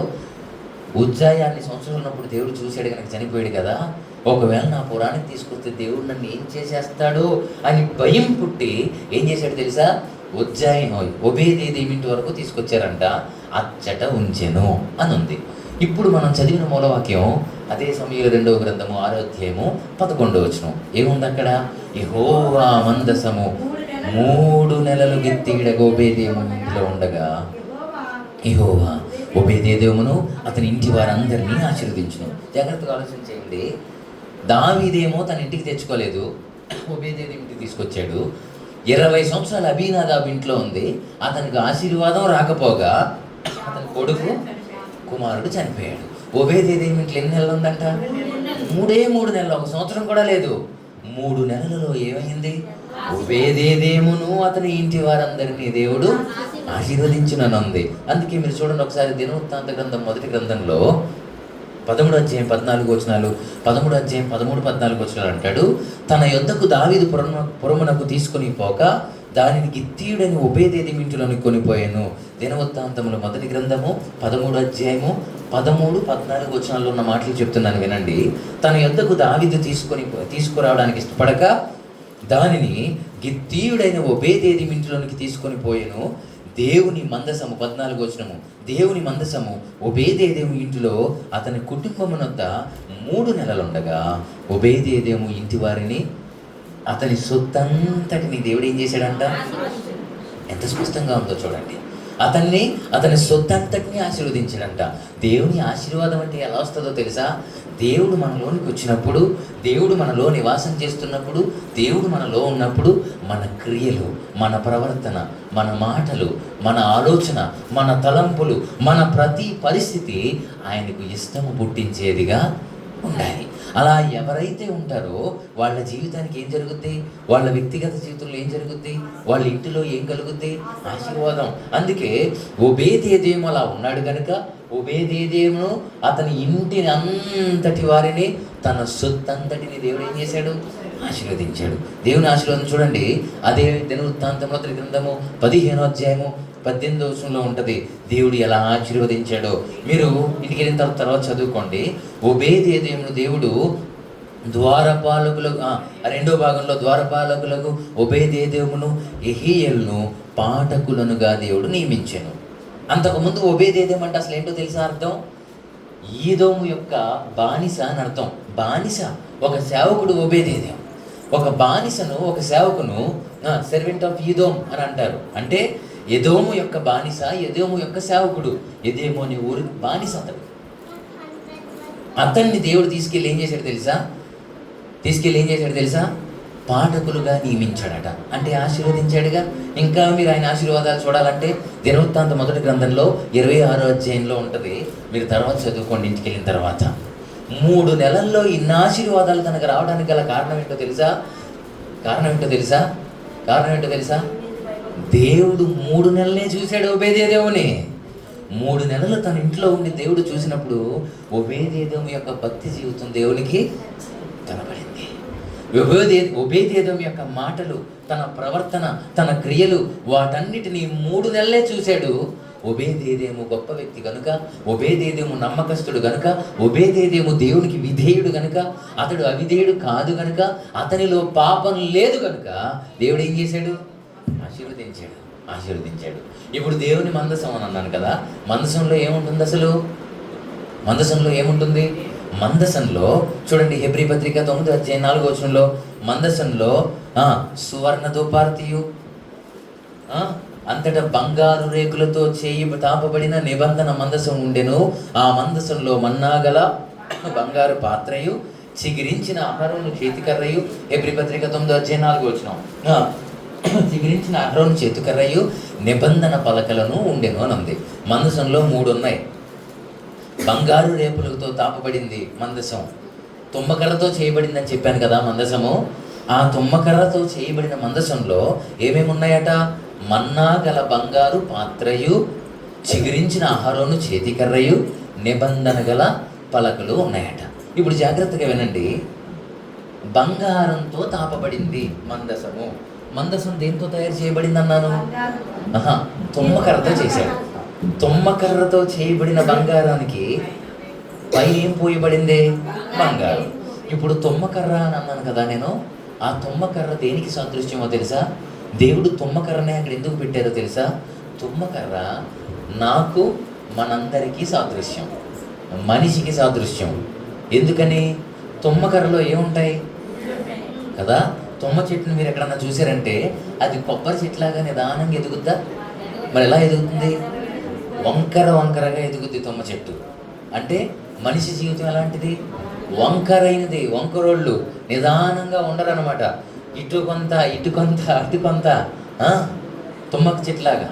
ఉజ్జాయాన్ని సంవత్సరాలు ఉన్నప్పుడు దేవుడు చూశాడు కనుక చనిపోయాడు కదా, ఒకవేళ నా పురానికి తీసుకొస్తే దేవుడు నన్ను ఏం చేసేస్తాడో అని భయం పుట్టి ఏం చేశాడు తెలుసా? ఉజ్జాయిను ఒబేదెదోము ఇంటి వరకు తీసుకొచ్చారంట. అచ్చట ఉంచెను అని ఉంది. ఇప్పుడు మనం చదివిన మూలవాక్యం అదే సమూయేలు 2వ గ్రంథము 6వ అధ్యాయము 11వ వచనం. ఏముంది అక్కడ? యెహోవా మందసము 3 నెలలు గిత్తీయుడగు ఒబేదెదోము ఇంటిలో ఉండగా యెహోవా ఒబేదెదోమును అతని ఇంటి వారందరినీ ఆశీర్వదించును. జాగ్రత్తగా ఆలోచన చేయండి. దావీదేమో తన ఇంటికి తెచ్చుకోలేదు, ఒబేదెదోము ఇంటికి తీసుకొచ్చాడు. 20 సంవత్సరాలు అబీనాదాబు ఇంట్లో ఉంది, అతనికి ఆశీర్వాదం రాకపోగా అతని కొడుకు కుమారుడు చనిపోయాడు. ఓబేదేదేము ఇంట్లో ఎన్ని నెలలు ఉందంట? 3 నెలలు, 1 సంవత్సరం కూడా లేదు. 3 నెలలలో ఏమైంది? ఓబేదేదేమును అతని ఇంటి వారందరినీ దేవుడు ఆశీర్వదించుననుంది. అందుకే మీరు చూడండి ఒకసారి దినవృత్తాంత గ్రంథం 1వ గ్రంథంలో 13వ అధ్యాయం 14 వచనాలు, 13వ అధ్యాయం 13, 14 వచనాలు అంటాడు, తన యొద్దకు దావీదు పురమునకు తీసుకొని పోక దానిని గిత్తీయుడని ఓబేదేదోము ఇంటిలోని కొనిపోయాను. దినవృత్తాంతములు 1వ గ్రంథము 13వ అధ్యాయము 13, 14 వచనాల్లో ఉన్న మాటలు చెప్తున్నాను వినండి. తన యొద్దకు దావీదు తీసుకురావడానికి ఇష్టపడక దానిని గిత్తీయుడైన ఓబేదేదోము ఇంటిలోనికి తీసుకొని పోయాను. దేవుని మందసము 14 వచనము, దేవుని మందసము ఓబేదేదోము ఇంటిలో అతని కుటుంబమునొద్ద 3 నెలలుండగా ఓబేదేదోము ఇంటి వారిని అతని సొత్తంతటిని దేవుడు ఏం చేశాడంట? ఎంత స్పష్టంగా ఉందో చూడండి. అతని సొత్తంతటిని ఆశీర్వదించాడంట. దేవుని ఆశీర్వాదం అంటే ఎలా వస్తుందో తెలుసా? దేవుడు మనలోనికి వచ్చినప్పుడు, దేవుడు మనలో నివాసం చేస్తున్నప్పుడు, దేవుడు మనలో ఉన్నప్పుడు మన క్రియలు, మన ప్రవర్తన, మన మాటలు, మన ఆలోచన, మన తలంపులు, మన ప్రతి పరిస్థితి ఆయనకు ఇష్టము పుట్టించేదిగా ఉండాలి. అలా ఎవరైతే ఉంటారో వాళ్ళ జీవితానికి ఏం జరుగుద్ది? వాళ్ళ వ్యక్తిగత జీవితంలో ఏం జరుగుద్ది? వాళ్ళ ఇంటిలో ఏం కలుగుద్ది? ఆశీర్వాదం. అందుకే ఓబేదేదోము అలా ఉన్నాడు కనుక ఓబేదేదోమును అతని ఇంటిని అంతటి వారిని తన సొత్తంతటిని దేవుడు ఏం చేశాడు? ఆశీర్వదించాడు. దేవుని ఆశీర్వాదం చూడండి. అదే దినవృత్తాంతం 1వ గ్రంథము 15వ అధ్యాయము 18వ వచనంలో ఉంటుంది దేవుడు ఎలా ఆశీర్వదించాడో. మీరు ఇంటికి వెళ్ళిన తర్వాత చదువుకోండి. ఓబేదేదోమును దేవుడు ద్వారపాలకులకు 2వ భాగంలో ద్వారపాలకులకు ఓబేదేదోమును యెహీయేలును పాఠకులనుగా దేవుడు నియమించాను. అంతకుముందు ఓబేదేదోము అంటే అసలు ఏంటో తెలుసా అర్థం? ఈదోము యొక్క బానిస అని అర్థం. బానిస, ఒక సేవకుడు ఓబేదేదోము. ఒక బానిసను, ఒక సేవకును సర్వెంట్ ఆఫ్ ఈదోమ్ అని అంటారు. అంటే ఎదోము యొక్క బానిస, ఎదోము యొక్క సేవకుడు. ఎదోము అనే ఊరు బానిస అతన్ని దేవుడు తీసుకెళ్ళి ఏం చేశాడు తెలుసా? పాఠకులుగా నియమించాడట. అంటే ఆశీర్వదించాడుగా. ఇంకా మీరు ఆయన ఆశీర్వాదాలు చూడాలంటే దినవృత్తాంత 1వ గ్రంథంలో 26వ అధ్యాయంలో ఉంటుంది. మీరు తర్వాత చదువుకోండి ఇంటికి వెళ్ళిన తర్వాత. 3 నెలల్లో ఇన్ని ఆశీర్వాదాలు తనకు రావడానికి గల కారణం ఏంటో తెలుసా? దేవుడు 3 నెలలే చూశాడు ఓబేదేదోముని. 3 నెలలు తన ఇంట్లో ఉండి దేవుడు చూసినప్పుడు ఓబేదేదోము యొక్క భక్తి జీవితం దేవునికి కనబడింది. ఓబేదేదోము యొక్క మాటలు, తన ప్రవర్తన, తన క్రియలు, వాటన్నిటినీ 3 నెలలే చూశాడు. ఓబేదేదోము గొప్ప వ్యక్తి కనుక, ఓబేదేదోము నమ్మకస్తుడు కనుక, ఓబేదేదోము దేవునికి విధేయుడు కనుక, అతడు అవిధేయుడు కాదు కనుక, అతనిలో పాపం లేదు కనుక దేవుడు ఏం చేశాడు? ఆశీర్వదించాడు. ఇప్పుడు దేవుని మందసం అని అన్నాను కదా. మందసంలో ఏముంటుంది అసలు? మందసంలో చూడండి, హెబ్రీ పత్రిక 9వ అధ్యాయం 4వ వచనంలో మందసంలో సువర్ణ ధూపార్తియు అంతటా బంగారు రేకులతో తాపబడిన నిబంధన మందసం ఉండెను. ఆ మందసంలో మన్నాగల బంగారు పాత్రయు, చిగిరించిన అహరోను చేతికర్రయు. హెబ్రీ పత్రిక 9వ అధ్యాయం 4వ వచనం. చిగిరించిన అహరోను చేతికర్రయు నిబంధన పలకలను ఉండెను అని ఉంది. మందసంలో 3 ఉన్నాయి. బంగారు రేపులతో తాపబడింది మందసం. తుమ్మకర్రతో చేయబడిందని చెప్పాను కదా మందసము. ఆ తుమ్మకర్రతో చేయబడిన మందసంలో ఏమేమి ఉన్నాయట? మన్నా గల బంగారు పాత్రయు, చిగురించిన అహరోను చేతికర్రయు, నిబంధన గల పలకలు ఉన్నాయట. ఇప్పుడు జాగ్రత్తగా వినండి. బంగారంతో తాపబడింది మందసము. మందసం దేంతో తయారు చేయబడింది అన్నాను? తుమ్మకర్రతో చేశాడు. తుమ్మకర్రతో చేయబడిన బంగారానికి పైన ఏం పోయబడింది? బంగారం. ఇప్పుడు తుమ్మకర్ర అని అన్నాను కదా నేను. ఆ తుమ్మకర్ర దేనికి సాదృశ్యమో తెలుసా? దేవుడు తుమ్మకర్రనే అక్కడ ఎందుకు పెట్టారో తెలుసా? తుమ్మకర్ర నాకు, మనందరికీ సాదృశ్యం, మనిషికి సాదృశ్యం. ఎందుకని? తుమ్మకర్రలో ఏముంటాయి కదా. తుమ్మ చెట్టుని మీరు ఎక్కడన్నా చూసారంటే అది కొబ్బరి చెట్టులాగా నిదానంగా ఎదుగుద్దా? మరి ఎలా ఎదుగుతుంది? వంకరగా ఎదుగుద్ది తుమ్మ చెట్టు. అంటే మనిషి జీవితం ఎలాంటిది? వంకరైనది. వంకరోళ్ళు నిదానంగా ఉండరన్నమాట. ఇటు కొంత అటు కొంత తుమ్మ చెట్టులాగా.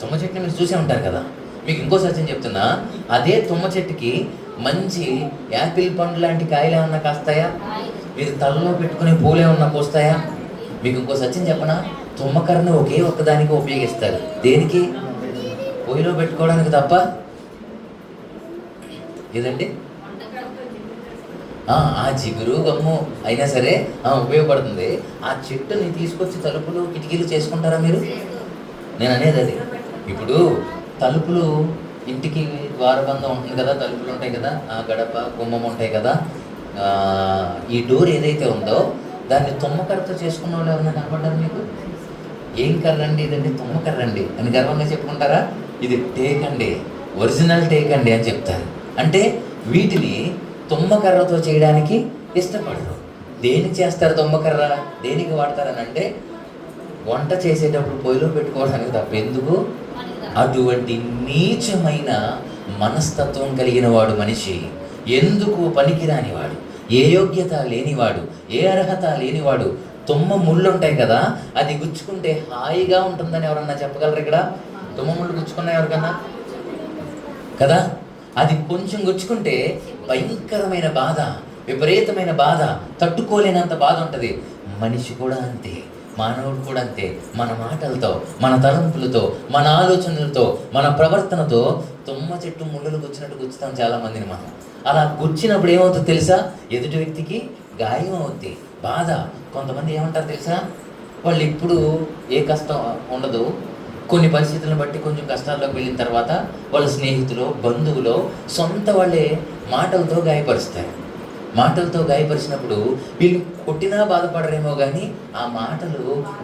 తుమ్మ చెట్టుని మీరు చూసే ఉంటారు కదా. మీకు ఇంకో సత్యం చెప్తున్నా, అదే తుమ్మ చెట్టుకి మంచి యాపిల్ పండు లాంటి కాయలు ఏమన్నా కాస్తాయా? మీరు తలలో పెట్టుకునే పూలు ఏమన్నా పోస్తాయా? మీకు ఇంకో సత్యం చెప్పనా, తుమ్మకర్రను ఒకే ఒక్కదానికి ఉపయోగిస్తారు. దేనికి? పొయ్యిలో పెట్టుకోవడానికి తప్ప. ఏదండి? ఆ జిగురు గమ్ము అయినా సరే ఉపయోగపడుతుంది. ఆ చెట్టుని తీసుకొచ్చి తలుపులు కిటికీలు చేసుకుంటారా మీరు? నేను అనేది అది. ఇప్పుడు తలుపులు, ఇంటికి ద్వారబంధం ఉంటుంది కదా, తలుపులు ఉంటాయి కదా, ఆ గడప గుమ్మం ఉంటాయి కదా, ఈ డోర్ ఏదైతే ఉందో దాన్ని తుమ్మకర్రతో చేసుకున్న వాళ్ళు ఎవరైనా కనపడ్డారు మీకు? ఏం కర్ర అండి ఇదండి? తుమ్మకర్ర అండి అని గర్వంగా చెప్పుకుంటారా? ఇది టేక్ అండి, ఒరిజినల్ టేక్ అండి అని చెప్తారు. అంటే వీటిని తుమ్మకర్రతో చేయడానికి ఇష్టపడరు. దేనికి చేస్తారు తుమ్మకర్ర? దేనికి వాడతారని అంటే వంట చేసేటప్పుడు పొయ్యిలో పెట్టుకోవడానికి తప్ప. ఎందుకు? అటువంటి నీచమైన మనస్తత్వం కలిగిన వాడు మనిషి, ఎందుకు పనికిరానివాడు, ఏ యోగ్యత లేనివాడు, ఏ అర్హత లేనివాడు తుమ్మ ముళ్ళు ఉంటాయి కదా, అది గుచ్చుకుంటే హాయిగా ఉంటుందని ఎవరన్నా చెప్పగలరు? ఇక్కడ తుమ్మ ముళ్ళు గుచ్చుకున్నా ఎవరికన్నా కదా, అది కొంచెం గుచ్చుకుంటే భయంకరమైన బాధ, విపరీతమైన బాధ, తట్టుకోలేనంత బాధ ఉంటుంది. మనిషి కూడా అంతే, మానవుడు కూడా అంతే. మన మాటలతో, మన తలంపులతో, మన ఆలోచనలతో, మన ప్రవర్తనతో తుమ్మ చెట్టు ముళ్ళలు గుచ్చినట్టు గుచ్చుతాం చాలామందిని మనం. అలా గుచ్చినప్పుడు ఏమవుతుందో తెలుసా? ఎదుటి వ్యక్తికి గాయం అవుద్ది, బాధ. కొంతమంది ఏమంటారు తెలుసా? వాళ్ళు ఇప్పుడు ఏ కష్టం ఉండదు, కొన్ని పరిస్థితులను బట్టి కొంచెం కష్టాల్లోకి వెళ్ళిన తర్వాత వాళ్ళ స్నేహితులు, బంధువులు, సొంత వాళ్ళే మాటలతో గాయపరుస్తారు. మాటలతో గాయపరిచినప్పుడు వీళ్ళు కొట్టినా బాధపడరేమో కానీ ఆ మాటలు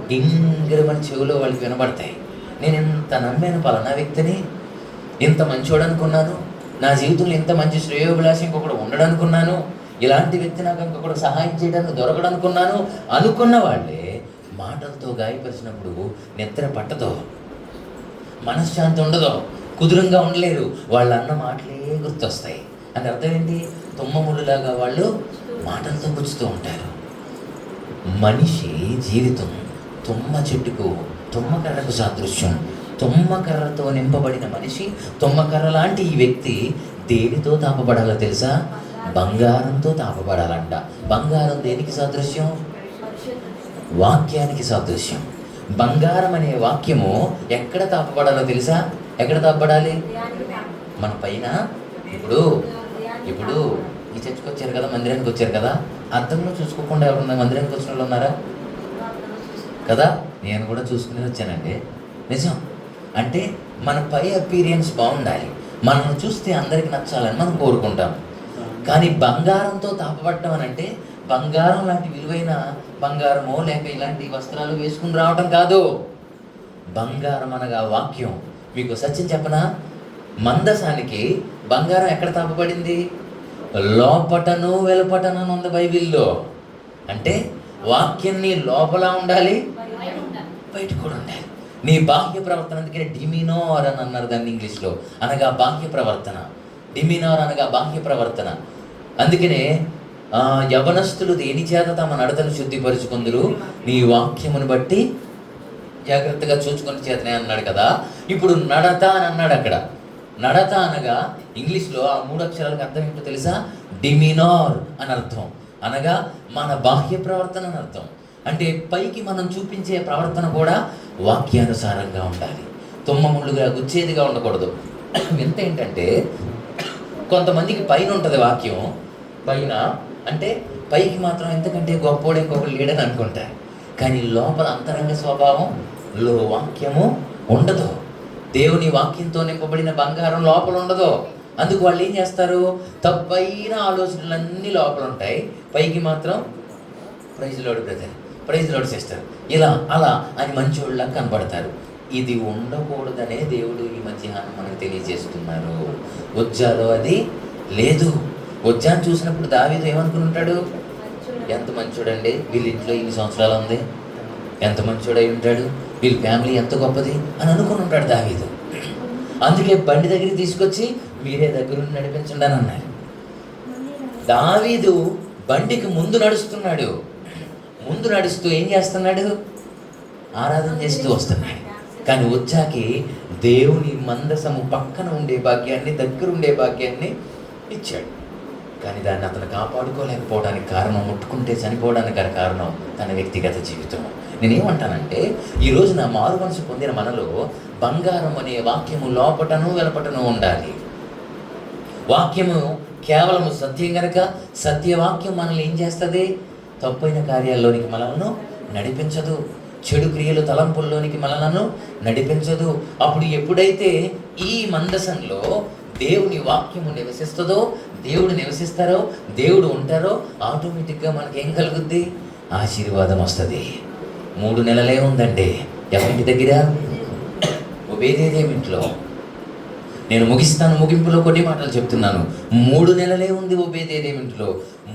గింగిరమని చెవిలో వాళ్ళకి వినబడతాయి. నేను ఇంత నమ్మాను పలానా వ్యక్తిని, ఇంత మంచోడు అనుకున్నాను, నా జీవితంలో ఇంత మంచి శ్రేయోభిలాషి ఇంకొకడు ఉండడు అనుకున్నాను, ఇలాంటి వ్యక్తి నాకు ఇంకొకడు సహాయం చేయడానికి దొరకడు అనుకున్నాను అనుకున్న వాళ్ళే మాటలతో గాయపరిచినప్పుడు నిద్ర పట్టదో, మనశ్శాంతి ఉండదో, కుదురంగా ఉండలేరు. వాళ్ళు అన్న మాటలే గుర్తొస్తాయి. అని అర్థం ఏంటి? తుమ్మ ముళ్ళులాగా వాళ్ళు మాటలతో గుచ్చుతూ ఉంటారు. మనిషి జీవితం తుమ్మ చెట్టుకు, తుమ్మకర్రకు సాదృశ్యం. తుమ్మకర్రతో నింపబడిన మనిషి, తుమ్మకర్ర లాంటి ఈ వ్యక్తి దేనితో తాపబడాలో తెలుసా? బంగారంతో తాపబడాలంట. బంగారం దేనికి సాదృశ్యం? వాక్యానికి సాదృశ్యం. బంగారం అనే వాక్యము ఎక్కడ తాపబడాలో తెలుసా? ఎక్కడ తాపబడాలి? మన పైన. ఇప్పుడు ఈ చర్చకు వచ్చారు కదా, మందిరానికి వచ్చారు కదా, అద్దంలో చూసుకోకుండా ఎవరన్నా మందిరానికి వచ్చిన వాళ్ళు ఉన్నారా? కదా, నేను కూడా చూసుకుని వచ్చానండి. నిజం. అంటే మన పై అపీరియన్స్ బాగుండాలి, మనల్ని చూస్తే అందరికి నచ్చాలని మనం కోరుకుంటాం. కానీ బంగారంతో తాపబట్టడం అని అంటే బంగారం లాంటి విలువైన బంగారమో లేక ఇలాంటి వస్త్రాలు వేసుకుని రావడం కాదు. బంగారం అనగా వాక్యం. మీకు సత్యం చెప్పనా? మందసానికి బంగారం ఎక్కడ తాపబడింది? లోపటను వెలుపటను ఉంది బైబిల్లో. అంటే వాక్యం నీ లోపల ఉండాలి, బయట కూడా ఉండాలి. నీ బాహ్య ప్రవర్తన, అందుకని డిమినోర్ అని అన్నారు దాన్ని ఇంగ్లీష్లో, అనగా బాహ్య ప్రవర్తన. డిమినోర్ అనగా బాహ్య ప్రవర్తన. అందుకనే యవనస్తులు దేని చేత తమ నడతను శుద్ధిపరుచుకుందురు? నీ వాక్యమును బట్టి జాగ్రత్తగా చూసుకుని చేతనే అన్నాడు కదా. ఇప్పుడు నడత అని అన్నాడు అక్కడ. నడత అనగా ఇంగ్లీష్లో ఆ 3 అక్షరాలకు అర్థం ఏంటో తెలుసా? డిమినోర్ అని అర్థం. అనగా మన బాహ్య ప్రవర్తన అని అర్థం. అంటే పైకి మనం చూపించే ప్రవర్తన కూడా వాక్యానుసారంగా ఉండాలి, తుమ్మముళ్ళుగా గుచ్చేదిగా ఉండకూడదు. ఎంత ఏంటంటే కొంతమందికి పైన ఉంటుంది వాక్యం, పైన అంటే పైకి మాత్రం ఎందుకంటే గొప్పోడు ఇంకొకరు లీడర్ అనుకుంటారు, కానీ లోపల అంతరంగ స్వభావంలో వాక్యము ఉండదు. దేవుని వాక్యంతో నింపబడిన బంగారం లోపల ఉండదు. అందుకు వాళ్ళు ఏం చేస్తారు? తప్పైన ఆలోచనలన్నీ లోపల ఉంటాయి, పైకి మాత్రం price load brother, price load చేస్తారు, ఇలా అలా అని మంచోళ్ళ కనబడతారు. ఇది ఉండకూడదనే దేవుడు ఈ మధ్యాహ్నం మనకు తెలియజేస్తున్నారు. ఉజ్జాలో అది లేదు. ఉజ్జాను చూసినప్పుడు దావీదు ఏమనుకుని ఉంటాడు? ఎంత మంచోడండి, వీళ్ళ ఇంట్లో ఇన్ని సంవత్సరాలు ఉంది, ఎంత మంచోడై ఉంటాడు, వీళ్ళ ఫ్యామిలీ ఎంత గొప్పది అని అనుకుని ఉంటాడు దావీదు. అందుకే బండి దగ్గరికి తీసుకొచ్చి మీరే దగ్గరుండి నడిపించండి అని అన్నారు. దావీదు బండికి ముందు నడుస్తున్నాడు. ముందు నడుస్తూ ఏం చేస్తున్నాడు? ఆరాధన చేస్తూ వస్తున్నాడు. కానీ వచ్చాకి దేవుని మందసము పక్కన ఉండే భాగ్యాన్ని, దగ్గర ఉండే భాగ్యాన్ని ఇచ్చాడు. కానీ దాన్ని అతను కాపాడుకోలేకపోవడానికి కారణం, ముట్టుకుంటే చనిపోవడానికి కారణం తన వ్యక్తిగత జీవితం. నేనేమంటానంటే, ఈరోజు నా మారు మనసు పొందిన మనలో బంగారం అనే వాక్యము లోపటను వెలపటను ఉండాలి. వాక్యము కేవలము సత్యం కనుక సత్యవాక్యం మనల్ని ఏం చేస్తుంది? తప్పైన కార్యాల్లోనికి మనల్ని నడిపించదు, చెడు క్రియలు తలంపుల్లోనికి మనలను నడిపించదు. అప్పుడు ఎప్పుడైతే ఈ మందసంలో దేవుని వాక్యము నివసిస్తుందో, దేవుడు నివసిస్తారో, దేవుడు ఉంటారో, ఆటోమేటిక్గా మనకేం కలుగుద్ది? ఆశీర్వాదం వస్తుంది. 3 నెలలే ఉందండి ఎవరింటి దగ్గర? ఒబేదేదోమింట్లో. నేను ముగిస్తాను, ముగింపులో కొన్ని మాటలు చెప్తున్నాను. 3 నెలలే ఉంది ఒబేదేదోమింట్లో.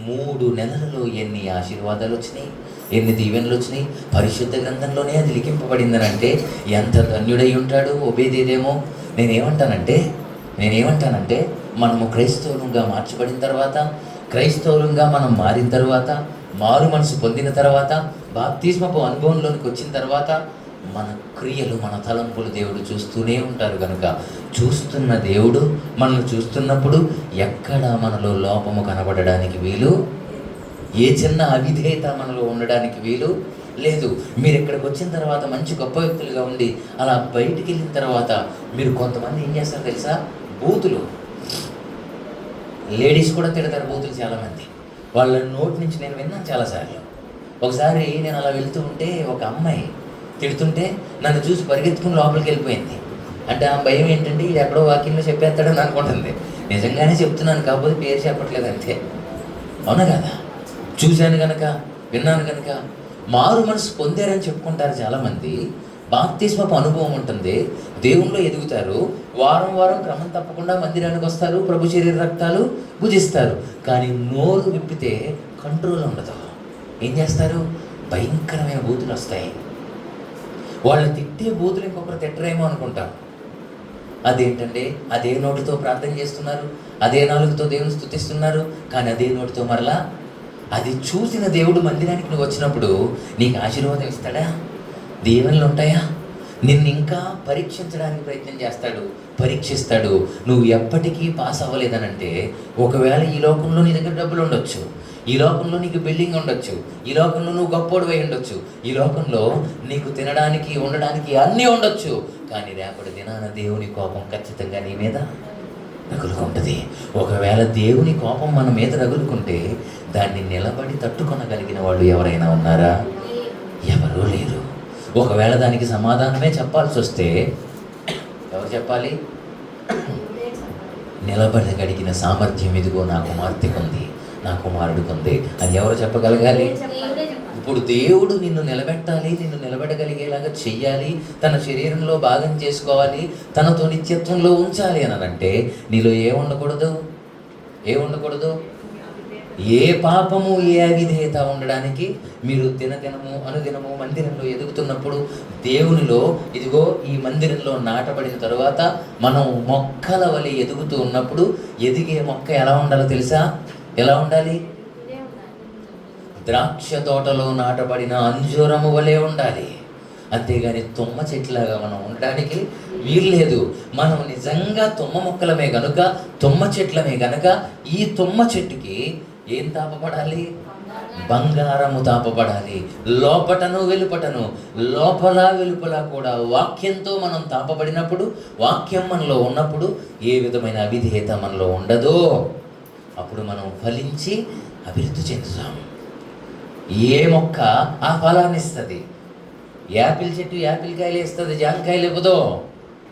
3 నెలలలో ఎన్ని ఆశీర్వాదాలు వచ్చినాయి, ఎన్ని దీవెనలు వచ్చినాయి. పరిశుద్ధ గ్రంథంలోనే అది లిఖింపబడిందనంటే ఎంత ధన్యుడై ఉంటాడు ఒబేదేదోము. నేనేమంటానంటే మనము క్రైస్తవులుగా మార్చబడిన తర్వాత, క్రైస్తవులుగా మనం మారిన తర్వాత, మారు మనసు పొందిన తర్వాత, బాప్తిస్మపు అనుభవంలోనికి వచ్చిన తర్వాత మన క్రియలు, మన తలంపులు దేవుడు చూస్తూనే ఉంటారు. కనుక చూస్తున్న దేవుడు మనల్ని చూస్తున్నప్పుడు ఎక్కడ మనలో లోపము కనబడడానికి వీలు, ఏ చిన్న అవిధేయత మనలో ఉండడానికి వీలు లేదు. మీరు ఇక్కడికి వచ్చిన తర్వాత మంచి గొప్ప వ్యక్తులుగా ఉండి అలా బయటికి వెళ్ళిన తర్వాత మీరు కొంతమంది ఏం చేస్తారు తెలుసా? బూతులు. లేడీస్ కూడా తిడతారు బూతులు చాలామంది. వాళ్ళ నోటి నుంచి నేను విన్నాను చాలాసార్లు. ఒకసారి నేను అలా వెళ్తూ ఉంటే ఒక అమ్మాయి తిడుతుంటే నన్ను చూసి పరిగెత్తుకుని లోపలికి వెళ్ళిపోయింది. అంటే ఆ భయం ఏంటంటే ఇది ఎక్కడో వాక్యంలో చెప్పేస్తాడని అనుకుంటుంది. నిజంగానే చెప్తున్నాను, కాకపోతే పేరు చెప్పట్లేదు అంతే. అవునా కదా? చూశాను కనుక, విన్నాను కనుక. మారు మనసు పొందారని చెప్పుకుంటారు చాలామంది. బాప్తిస్మపు అనుభవం ఉంటుంది, దేవుణ్ణిలో ఎదుగుతారు, వారం వారం క్రమం తప్పకుండా మందిరానికి వస్తారు, ప్రభు శరీర రక్తాలు భుజిస్తారు. కానీ నోరు విప్పితే కంట్రోల్ ఉండదు. ఏం చేస్తారు? భయంకరమైన బూతులు వస్తాయి. వాళ్ళు తిట్టే బూతులు ఇంకొకరు తిట్టరేమో అనుకుంటాం. అదేంటంటే అదే నోటితో ప్రార్థన చేస్తున్నారు, అదే నాలుగుతో దేవుని స్తుతిస్తున్నారు, కానీ అదే నోటితో మరలా అది చూసిన దేవుడు మందిరానికి నువ్వు వచ్చినప్పుడు నీకు ఆశీర్వాదం ఇస్తాడా? దీవెనలు ఉంటాయా? నిన్ను ఇంకా పరీక్షించడానికి ప్రయత్నం చేస్తాడు, పరీక్షిస్తాడు. నువ్వు ఎప్పటికీ పాస్ అవ్వలేదనంటే, ఒకవేళ ఈ లోకంలో నీ దగ్గర డబ్బులు ఉండొచ్చు, ఈ లోకంలో నీకు బిల్డింగ్ ఉండొచ్చు, ఈ లోకంలో నువ్వు గొప్పోడివై ఉండొచ్చు, ఈ లోకంలో నీకు తినడానికి ఉండడానికి అన్నీ ఉండొచ్చు, కానీ రేపటి దినాన దేవుని కోపం ఖచ్చితంగా నీ మీద రగులుకుంటుంది. ఒకవేళ దేవుని కోపం మన మీద రగులుకుంటే దాన్ని నిలబడి తట్టుకొనగలిగిన వాళ్ళు ఎవరైనా ఉన్నారా? ఎవరూ లేరు. ఒకవేళ దానికి సమాధానమే చెప్పాల్సి వస్తే ఎవరు చెప్పాలి? నిలబడగలిగిన సామర్థ్యం ఇదిగో నా కుమార్తెకు ఉంది, నా కుమారుడికి ఉంది అని ఎవరు చెప్పగలగాలి? ఇప్పుడు దేవుడు నిన్ను నిలబెట్టాలి, నిన్ను నిలబెట్టగలిగేలాగా చెయ్యాలి, తన శరీరంలో భాగం చేసుకోవాలి, తనతో నిత్యత్వంలో ఉంచాలి అని అంటే నీలో ఏముండకూడదు? ఏ పాపము, ఏ అవిధేయత ఉండడానికి. మీరు దినదినము అనుదినము మందిరంలో ఎదుగుతున్నప్పుడు, దేవునిలో ఇదిగో ఈ మందిరంలో నాటబడిన తరువాత మనం మొక్కల వలె ఎదుగుతూ ఉన్నప్పుడు, ఎదిగే మొక్క ఎలా ఉండాలో తెలుసా? ఎలా ఉండాలి? ద్రాక్ష తోటలో నాటబడిన అంజూరము వలె ఉండాలి. అంతేగాని తుమ్మ చెట్లాగా మనం ఉండడానికి వీల్లేదు. మనం నిజంగా తుమ్మ మొక్కలమే గనుక, తుమ్మ చెట్లమే గనక ఈ తుమ్మ చెట్టుకి ఏం తాపబడాలి? బంగారము తాపబడాలి. లోపటను వెలుపటను, లోపల వెలుపల కూడా వాక్యంతో మనం తాపబడినప్పుడు, వాక్యం మనలో ఉన్నప్పుడు ఏ విధమైన అవిధేయత మనలో ఉండదో అప్పుడు మనం ఫలించి అభివృద్ధి చెందుతాం. ఏ మొక్క ఆ ఫలాన్ని ఇస్తుంది. యాపిల్ చెట్టు యాపిల్ కాయలు ఇస్తుంది, జాంకాయలు ఇవ్వదు.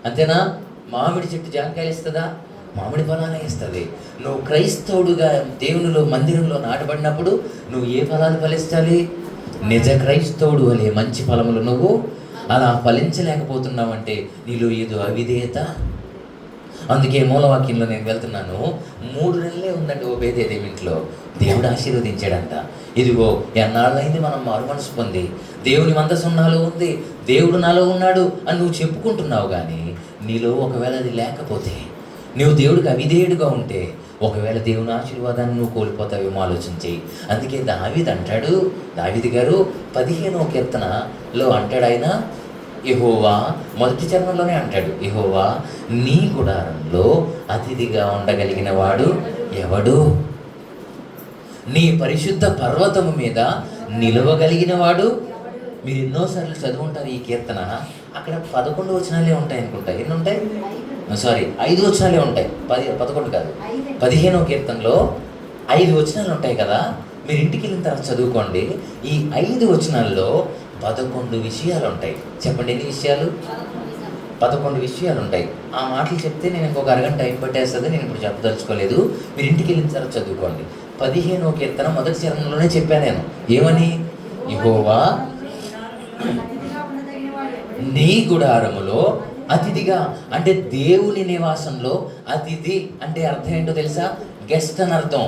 అంతేనా? మామిడి చెట్టు జాంకాయలు ఇస్తుందా? మామిడి ఫలాలే ఇస్తుంది. నువ్వు క్రైస్తవుడుగా దేవునిలో మందిరంలో నాటబడినప్పుడు నువ్వు ఏ ఫలాలు ఫలించాలి? నిజ క్రైస్తవుడు అనే మంచి ఫలములు నువ్వు అలా ఫలించలేకపోతున్నావంటే నీలో ఏదో అవిధేయత. అందుకే మూలవాక్యంలో నేను వెళ్తున్నాను, 3 నెలలే ఉందండి ఒబేదేదోమింట్లో. దేవుడు ఆశీర్వదించాడంట. ఇదిగో ఎన్నాళ్ళైంది మనం మారు మనసు పొంది, దేవుని మందసం నాలో ఉంది, దేవుడు నాలో ఉన్నాడు అని నువ్వు చెప్పుకుంటున్నావు. కానీ నీలో ఒకవేళ అది లేకపోతే, నువ్వు దేవుడికి అవిధేయుడిగా ఉంటే, ఒకవేళ దేవుని ఆశీర్వాదాన్ని నువ్వు కోల్పోతావేమో ఆలోచించి. అందుకే దావీదు అంటాడు, దావీదు గారు 15వ కీర్తనలో అంటాడు ఆయన, యెహోవా మొదటి చరణంలోనే అంటాడు, యెహోవా నీ గుడారంలో అతిథిగా ఉండగలిగిన వాడు ఎవడు? నీ పరిశుద్ధ పర్వతము మీద నిలవగలిగిన వాడు. మీరు ఎన్నోసార్లు చదువుంటారు ఈ కీర్తన. అక్కడ 11 వచనాలే ఉంటాయి అనుకుంటా. ఎన్ని ఉంటాయి? 5 వచనాలే ఉంటాయి. 11 కాదు, 15వ కీర్తనలో 5 వచనాలు ఉంటాయి కదా. మీరు ఇంటికి వెళ్ళిన తర్వాత చదువుకోండి. ఈ 5 వచనాల్లో 11 విషయాలు ఉంటాయి. చెప్పండి, ఎన్ని విషయాలు? 11 విషయాలు ఉంటాయి. ఆ మాటలు చెప్తే నేను ఇంకొక అరగంట టైం పట్టేస్తుంది. నేను ఇప్పుడు చెప్పదలుచుకోలేదు. మీరు ఇంటికి వెళ్ళిన తర్వాత చదువుకోండి. 15వ కీర్తన మొదటి చరణంలోనే చెప్పాను నేను. ఏమని? యెహోవా నీ గుడారములో అతిథిగా, అంటే దేవుని నివాసంలో. అతిథి అంటే అర్థం ఏంటో తెలుసా? గెస్ట్ అని అర్థం.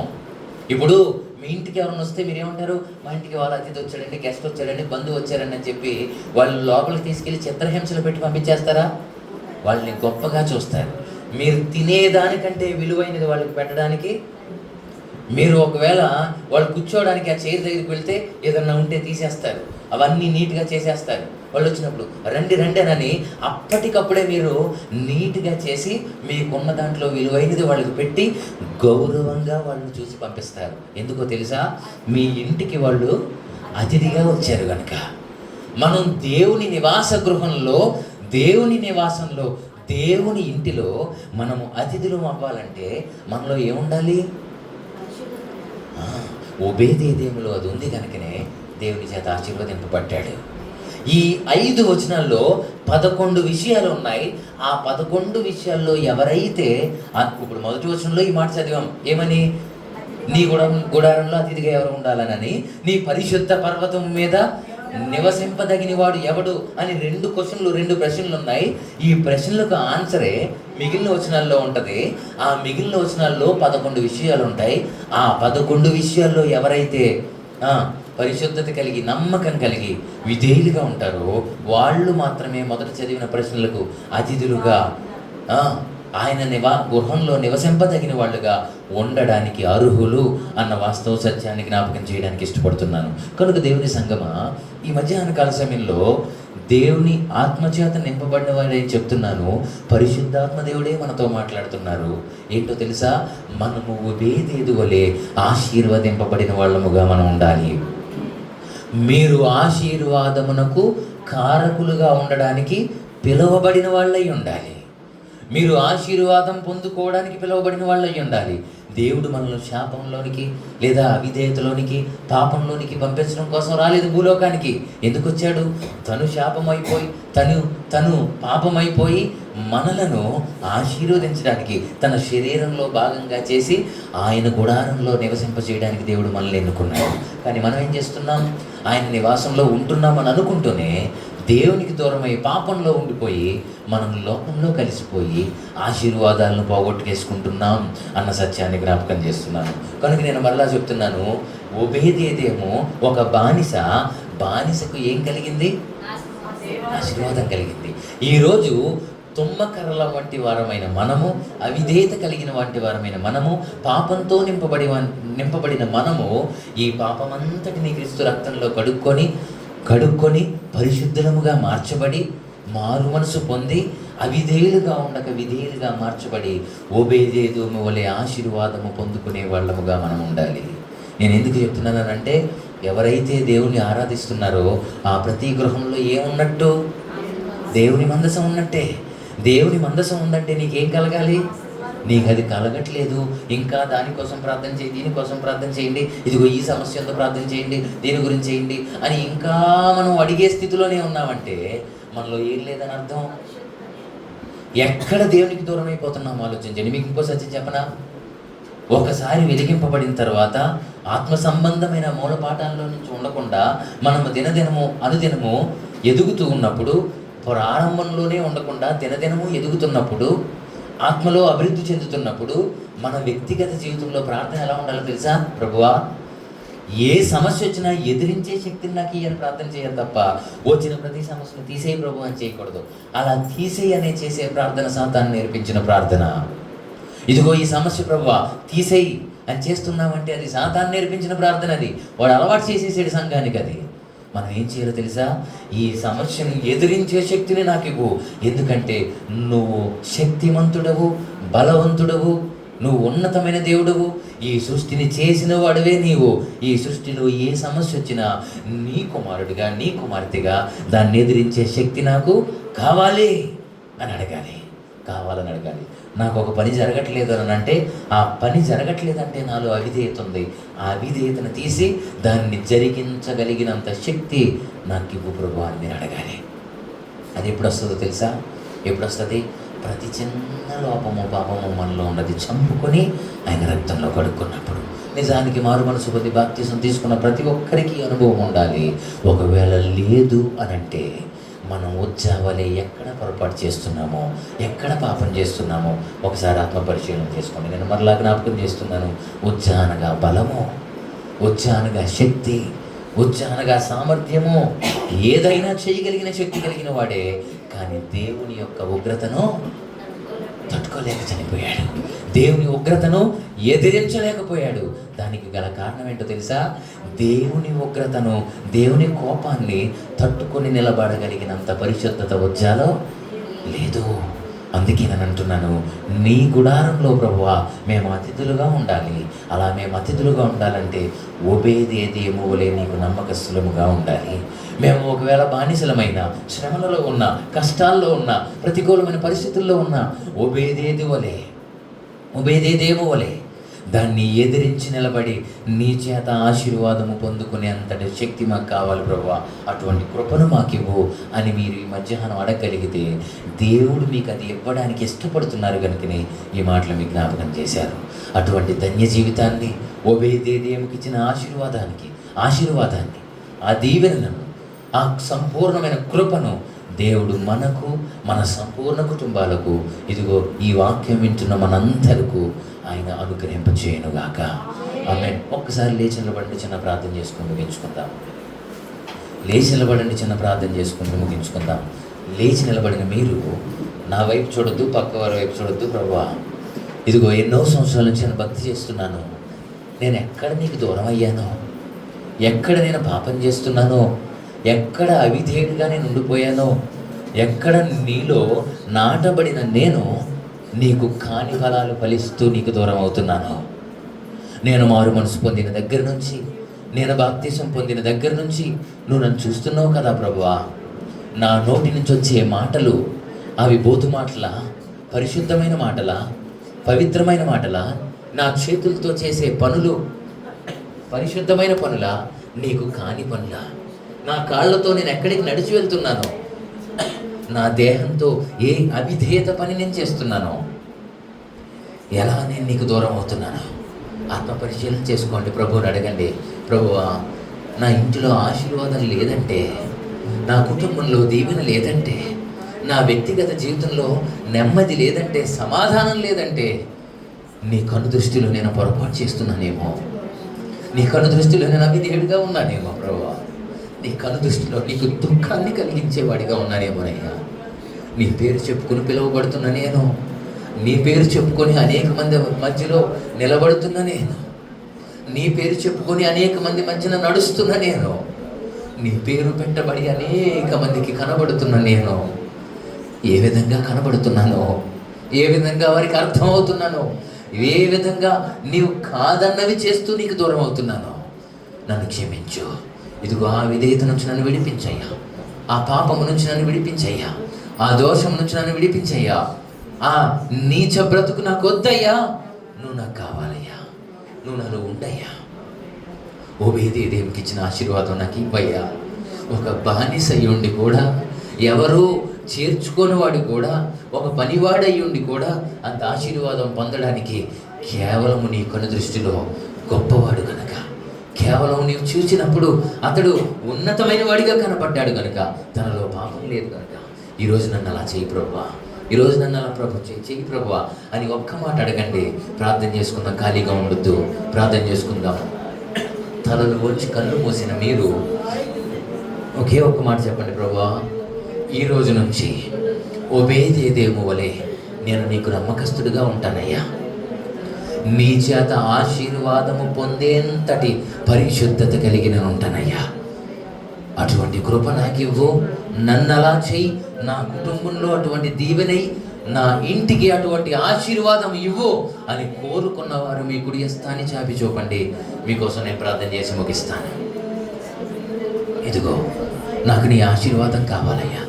ఇప్పుడు మీ ఇంటికి ఎవరైనా వస్తే మీరేమంటారు? మా ఇంటికి వాళ్ళ అతిథి వచ్చాడండి, గెస్ట్ వచ్చాడండి, బంధువు వచ్చారండి అని చెప్పి వాళ్ళు లోపలికి తీసుకెళ్ళి చిత్రహింసలు పెట్టి పంపించేస్తారా? వాళ్ళని గొప్పగా చూస్తారు. మీరు తినేదానికంటే విలువైనది వాళ్ళకి పెట్టడానికి. మీరు ఒకవేళ వాళ్ళు కూర్చోవడానికి ఆ చైర్ దగ్గరికి వెళ్తే ఏదన్నా ఉంటే తీసేస్తారు, అవన్నీ నీట్గా చేసేస్తారు. వాళ్ళు వచ్చినప్పుడు రండి రండి అని అప్పటికప్పుడే మీరు నీట్గా చేసి మీకున్న దాంట్లో విలువైనది వాళ్ళకి పెట్టి గౌరవంగా వాళ్ళని చూసి పంపిస్తారు. ఎందుకో తెలుసా? మీ ఇంటికి వాళ్ళు అతిథిగా వచ్చారు కనుక. మనం దేవుని నివాస గృహంలో, దేవుని నివాసంలో, దేవుని ఇంటిలో మనము అతిథులు అవ్వాలంటే మనలో ఏముండాలి? ఒబేదేదేములో అది ఉంది కనుకనే దేవుని చేత ఆశీర్వదింపబడ్డాడు. ఈ 5 వచనాల్లో 11 విషయాలు ఉన్నాయి. ఆ 11 విషయాల్లో ఎవరైతే, ఇప్పుడు మొదటి వచనంలో ఈ మాట చదివాం, ఏమని? నీ గుడారంలో అతిథిగా ఎవరు ఉండాలనని. నీ పరిశుద్ధ పర్వతం మీద నివసింపదగిన వాడు ఎవడు అని 2 ప్రశ్నలు ఉన్నాయి. ఈ ప్రశ్నలకు ఆన్సరే మిగిలిన వచనాల్లో ఉంటుంది. ఆ మిగిలిన వచనాల్లో 11 విషయాలు ఉంటాయి. ఆ 11 విషయాల్లో ఎవరైతే పరిశుద్ధత కలిగి, నమ్మకం కలిగి, విధేయులుగా ఉంటారో వాళ్ళు మాత్రమే మొదట చదివిన ప్రశ్నలకు అతిథులుగా, ఆయన గృహంలో నివసింపదగిన వాళ్ళుగా ఉండడానికి అర్హులు అన్న వాస్తవ సత్యాన్ని జ్ఞాపకం చేయడానికి ఇష్టపడుతున్నాను. కనుక దేవుని సంగమా, ఈ మధ్యాహ్న కాల సమయంలో దేవుని ఆత్మచేత నింపబడిన వాడే చెప్తున్నాను. పరిశుద్ధాత్మ దేవుడే మనతో మాట్లాడుతున్నారు. ఏంటో తెలుసా? మనము ఒబేదేదు వలె ఆశీర్వదింపబడిన వాళ్ళముగా మనం ఉండాలి. మీరు ఆశీర్వాదమునకు కారకులుగా ఉండడానికి పిలువబడిన వాళ్ళై ఉండాలి. మీరు ఆశీర్వాదం పొందుకోవడానికి పిలువబడిన వాళ్ళై ఉండాలి. దేవుడు మనల్ని శాపంలోనికి లేదా అవిధేయతలోనికి, పాపంలోనికి పంపించడం కోసం రాలేదు భూలోకానికి. ఎందుకు వచ్చాడు? తను శాపమైపోయి, తను పాపమైపోయి మనలను ఆశీర్వదించడానికి, తన శరీరంలో భాగంగా చేసి ఆయన గుడారంలో నివసింపజేయడానికి దేవుడు మనల్ని ఎన్నుకున్నాడు. కానీ మనం ఏం చేస్తున్నాం? ఆయన నివాసంలో ఉంటున్నామని అనుకుంటూనే దేవునికి దూరమై పాపంలో ఉండిపోయి మనం లోకంలో కలిసిపోయి ఆశీర్వాదాలను పోగొట్టుకేసుకుంటున్నాం అన్న సత్యాన్ని జ్ఞాపకం చేస్తున్నాను. కనుక నేను మరలా చెప్తున్నాను, ఒబేదేదేమో ఒక బానిసకు ఏం కలిగింది? ఆశీర్వాదం కలిగింది. ఈరోజు తుమ్మకర్రల వంటి వారమైన మనము, అవిధేయత కలిగిన వంటి వారమైన మనము, పాపంతో నింపబడిన మనము ఈ పాపమంతటిని క్రీస్తు రక్తంలో కడుక్కొని పరిశుద్ధముగా మార్చబడి, మారు మనసు పొంది, అవిధేయులుగా ఉండక విధేయులుగా మార్చబడి ఒబేదేదోము వలె ఆశీర్వాదము పొందుకునే వాళ్ళముగా మనం ఉండాలి. నేను ఎందుకు చెప్తున్నానంటే, ఎవరైతే దేవుని ఆరాధిస్తున్నారో ఆ ప్రతి గృహంలో ఏమున్నట్టు? దేవుని మందసం ఉన్నట్టే. దేవుని మందసం ఉందంటే నీకేం కలగాలి? నీకు అది కలగట్లేదు, ఇంకా దానికోసం ప్రార్థన చేయండి, దీనికోసం ప్రార్థన చేయండి, ఇదిగో ఈ సమస్యతో ప్రార్థన చేయండి, దీని గురించి చేయండి అని ఇంకా మనం అడిగే స్థితిలోనే ఉన్నామంటే మనలో ఏం లేదని అర్థం. ఎక్కడ దేవునికి దూరం అయిపోతున్నాం ఆలోచించండి. మీకు ఇంకో సత్యం చెప్పనా? ఒకసారి వెలిగింపబడిన తర్వాత ఆత్మ సంబంధమైన మూలపాఠాల్లో నుంచి ఉండకుండా మనము అనుదినము ఎదుగుతూ ఉన్నప్పుడు, ప్రారంభంలోనే ఉండకుండా దినదినము ఎదుగుతున్నప్పుడు, ఆత్మలో అభివృద్ధి చెందుతున్నప్పుడు మన వ్యక్తిగత జీవితంలో ప్రార్థన ఎలా ఉండాలో తెలుసా? ప్రభువా, ఏ సమస్య వచ్చినా ఎదిరించే శక్తిని నాకు ఇయ్యని ప్రార్థన చేయాలి తప్ప వచ్చిన ప్రతి సమస్యను తీసేయి ప్రభు అని చేయకూడదు. అలా తీసేయి అనే చేసే ప్రార్థన సాతాను నేర్పించిన ప్రార్థన. ఇదిగో ఈ సమస్య ప్రభువా తీసేయి అని చేస్తున్నామంటే అది సాతాను నేర్పించిన ప్రార్థన. అది వాడు అలవాటు చేసేసాడు సంఘానికి. అది మనం ఏం చేయాలో తెలుసా? ఈ సమస్యను ఎదిరించే శక్తిని నాకు ఇవ్వు. ఎందుకంటే నువ్వు శక్తిమంతుడవు, బలవంతుడవు, నువ్వు ఉన్నతమైన దేవుడవు, ఈ సృష్టిని చేసిన వాడివే నీవు. ఈ సృష్టిలో ఏ సమస్య వచ్చినా నీ కుమారుడిగా, నీ కుమార్తెగా దాన్ని ఎదిరించే శక్తి నాకు కావాలి అని అడగాలి. కావాలని అడగాలి. నాకు ఒక పని జరగట్లేదు అని అంటే, ఆ పని జరగట్లేదంటే నాలో అవిధేయత ఉంది. ఆ అవిధేయతను తీసి దాన్ని జరిగించగలిగినంత శక్తి నాకు ఇవ్వు ప్రభు అని నేను అడగాలి. అది ఎప్పుడు వస్తుందో తెలుసా? ఎప్పుడు వస్తుంది? ప్రతి చిన్న లోపము పాపము మనలో ఉన్నది చంపుకొని ఆయన రక్తంలో కడుక్కున్నప్పుడు. నిజానికి మారు మనసు పొంది బాప్తిసం తీసుకున్న ప్రతి ఒక్కరికి అనుభవం ఉండాలి. ఒకవేళ లేదు అనంటే మనం ఉజ్జావలే ఎక్కడ పొరపాటు చేస్తున్నామో, ఎక్కడ పాపం చేస్తున్నామో ఒకసారి ఆత్మపరిశీలన చేసుకోండి. నేను మరలా జ్ఞాపకం చేస్తున్నాను. ఉజ్జానగా బలము, ఉజ్జానగా శక్తి, ఉజ్జానగా సామర్థ్యము, ఏదైనా చేయగలిగిన శక్తి కలిగిన వాడే. కానీ దేవుని యొక్క ఉగ్రతను తట్టుకోలేక చనిపోయాడు. దేవుని ఉగ్రతను ఎదిరించలేకపోయాడు. దానికి గల కారణం ఏంటో తెలుసా? దేవుని ఉగ్రతను, దేవుని కోపాన్ని తట్టుకొని నిలబడగలిగినంత పరిశుద్ధత ఉజ్జాలో లేదు. అందుకే నేను అంటున్నాను, నీ గుడారంలో ప్రభువా మేము అతిథులుగా ఉండాలి. అలా మేము అతిథులుగా ఉండాలంటే ఓబేదేదేమోవలే నీకు నమ్మకస్తులముగా ఉండాలి. మేము ఒకవేళ బానిసలమైన, శ్రమలలో ఉన్న, కష్టాల్లో ఉన్న, ప్రతికూలమైన పరిస్థితుల్లో ఉన్న ఓబేదేదేమోవలే దాన్ని ఎదిరించి నిలబడి నీ చేత ఆశీర్వాదము పొందుకునే అంతటి శక్తి మాకు కావాలి ప్రభువా, అటువంటి కృపను మాకివ్వు అని మీరు ఈ మధ్యాహ్నం అడగగలిగితే దేవుడు మీకు అది ఇవ్వడానికి ఇష్టపడుతున్నారు కనుకనే ఈ మాటలు మీకు జ్ఞాపకం చేశారు. అటువంటి ధన్య జీవితాన్ని, ఓబేదేదేముకి ఇచ్చిన ఆశీర్వాదాన్ని, ఆ దీవెనలను, ఆ సంపూర్ణమైన కృపను దేవుడు మనకు, మన సంపూర్ణ కుటుంబాలకు, ఇదిగో ఈ వాక్యం వింటున్న మనందరకు ఆయన అనుగ్రహింపచేయునుగాక. ఆమేన్. ఒక్కసారి లేచి నిలబడండి, చిన్న ప్రార్థన చేసుకుని ముగించుకుందాం. లేచి నిలబడండి, చిన్న ప్రార్థన చేసుకుని ముగించుకుందాం. లేచి నిలబడిన మీరు నా వైపు చూడొద్దు, పక్క వారి వైపు చూడొద్దు. ప్రభువా, ఇదిగో ఎన్నో సంవత్సరాల నుంచి నేను భక్తి చేస్తున్నాను. నేను ఎక్కడ నీకు దూరం అయ్యానో, ఎక్కడ నేను పాపం చేస్తున్నానో, ఎక్కడ అవిధేయుడిగా నేను ఉండిపోయానో, ఎక్కడ నీలో నాటబడిన నేను నీకు కాని ఫలాలు ఫలిస్తూ నీకు దూరం అవుతున్నాను. నేను మారు మనసు పొందిన దగ్గర నుంచి, నేను బాప్తిసం పొందిన దగ్గర నుంచి నువ్వు నన్ను చూస్తున్నావు కదా ప్రభువా. నా నోటి నుంచి వచ్చే మాటలు అవి బోధు మాటలా, పరిశుద్ధమైన మాటలా, పవిత్రమైన మాటలా? నా చేతులతో చేసే పనులు పరిశుద్ధమైన పనులా, నీకు కాని పనులా? నా కాళ్ళతో నేను ఎక్కడికి నడిచి వెళ్తున్నానో, నా దేహంతో ఏ అవిధేయత పని నేను చేస్తున్నానో, ఎలా నేను నీకు దూరం అవుతున్నాను? ఆత్మపరిశీలన చేసుకోండి. ప్రభువుని అడగండి. ప్రభువా, నా ఇంటిలో ఆశీర్వాదం లేదంటే, నా కుటుంబంలో దీవెన లేదంటే, నా వ్యక్తిగత జీవితంలో నెమ్మది లేదంటే, సమాధానం లేదంటే, నీ కను దృష్టిలో నేను పొరపాటు చేస్తున్నానేమో, నీ కను దృష్టిలో నేను అవిధేయుడిగా ఉన్నానేమో ప్రభువా, నీ కను దృష్టిలో నీకు దుఃఖాన్ని కలిగించేవాడిగా ఉన్నానేమోనయ్యా. నీ పేరు చెప్పుకొని పిలువబడుతున్నా నేను, నీ పేరు చెప్పుకొని అనేక మంది మధ్యలో నిలబడుతున్నా నేను, నీ పేరు చెప్పుకొని అనేక మంది మధ్యన నడుస్తున్నా నేను, నీ పేరు పెట్టబడి అనేక మందికి కనబడుతున్నా నేను. ఏ విధంగా కనబడుతున్నానో, ఏ విధంగా వారికి అర్థమవుతున్నానో, ఏ విధంగా నీవు కాదన్నవి చేస్తూ నీకు దూరం అవుతున్నానో నన్ను క్షమించు. ఇదిగో ఆ విధేయత నుంచి నన్ను విడిపించయ్యా, ఆ పాపము నుంచి నన్ను విడిపించయ్యా, ఆ దోషం నుంచి నన్ను విడిపించయ్యా. ఆ నీచ బ్రతుకు నాకు వద్దయ్యా, నువ్వు నాకు కావాలయ్యా, నువ్వు నాలో ఉండయ్యా. ఓబేదేదేముకి ఇచ్చిన ఆశీర్వాదం నాకు ఇవ్వయ్యా. ఒక బానిస అయ్యుండి కూడా, ఎవరు చేర్చుకొని వాడు కూడా, ఒక పనివాడయ్యుండి కూడా అంత ఆశీర్వాదం పొందడానికి కేవలము నీ కను దృష్టిలో గొప్పవాడు కనుక, కేవలం నీవు చూసినప్పుడు అతడు ఉన్నతమైన వాడిగా కనపడ్డాడు కనుక, తనలో పాపం లేదు కనుక, ఈరోజు నన్ను అలా చేయి ప్రభువా, ఈరోజు నన్ను అలా ప్రభు చెయ్యి ప్రభువా అని ఒక్క మాట అడగండి. ప్రార్థన చేసుకుందాం. ఖాళీగా ఉండొద్దు, ప్రార్థన చేసుకుందాం. తలలు వచ్చి కళ్ళు మూసిన మీరు ఒకే ఒక్క మాట చెప్పండి. ప్రభువా, ఈ రోజు నుంచి ఓబేదేదేము వలె నేను నీకు నమ్మకస్తుడిగా ఉంటానయ్యా. నీ చేత ఆశీర్వాదము పొందేంతటి పరిశుద్ధత కలిగి నేను ఉంటానయ్యా. అటువంటి కృప నాకు ఇవ్వు, నన్ను అలా చెయ్యి, నా కుటుంబంలో అటువంటి దీవెనై, నా ఇంటికి అటువంటి ఆశీర్వాదం ఇవ్వు అని కోరుకున్నవారు మీ కుడి హస్తాన్ని చాపి చూపండి. మీకోసం నేను ప్రార్థన చేసి ముగిస్తాను. ఇదిగో, నాకు నీ ఆశీర్వాదం కావాలయ్యా,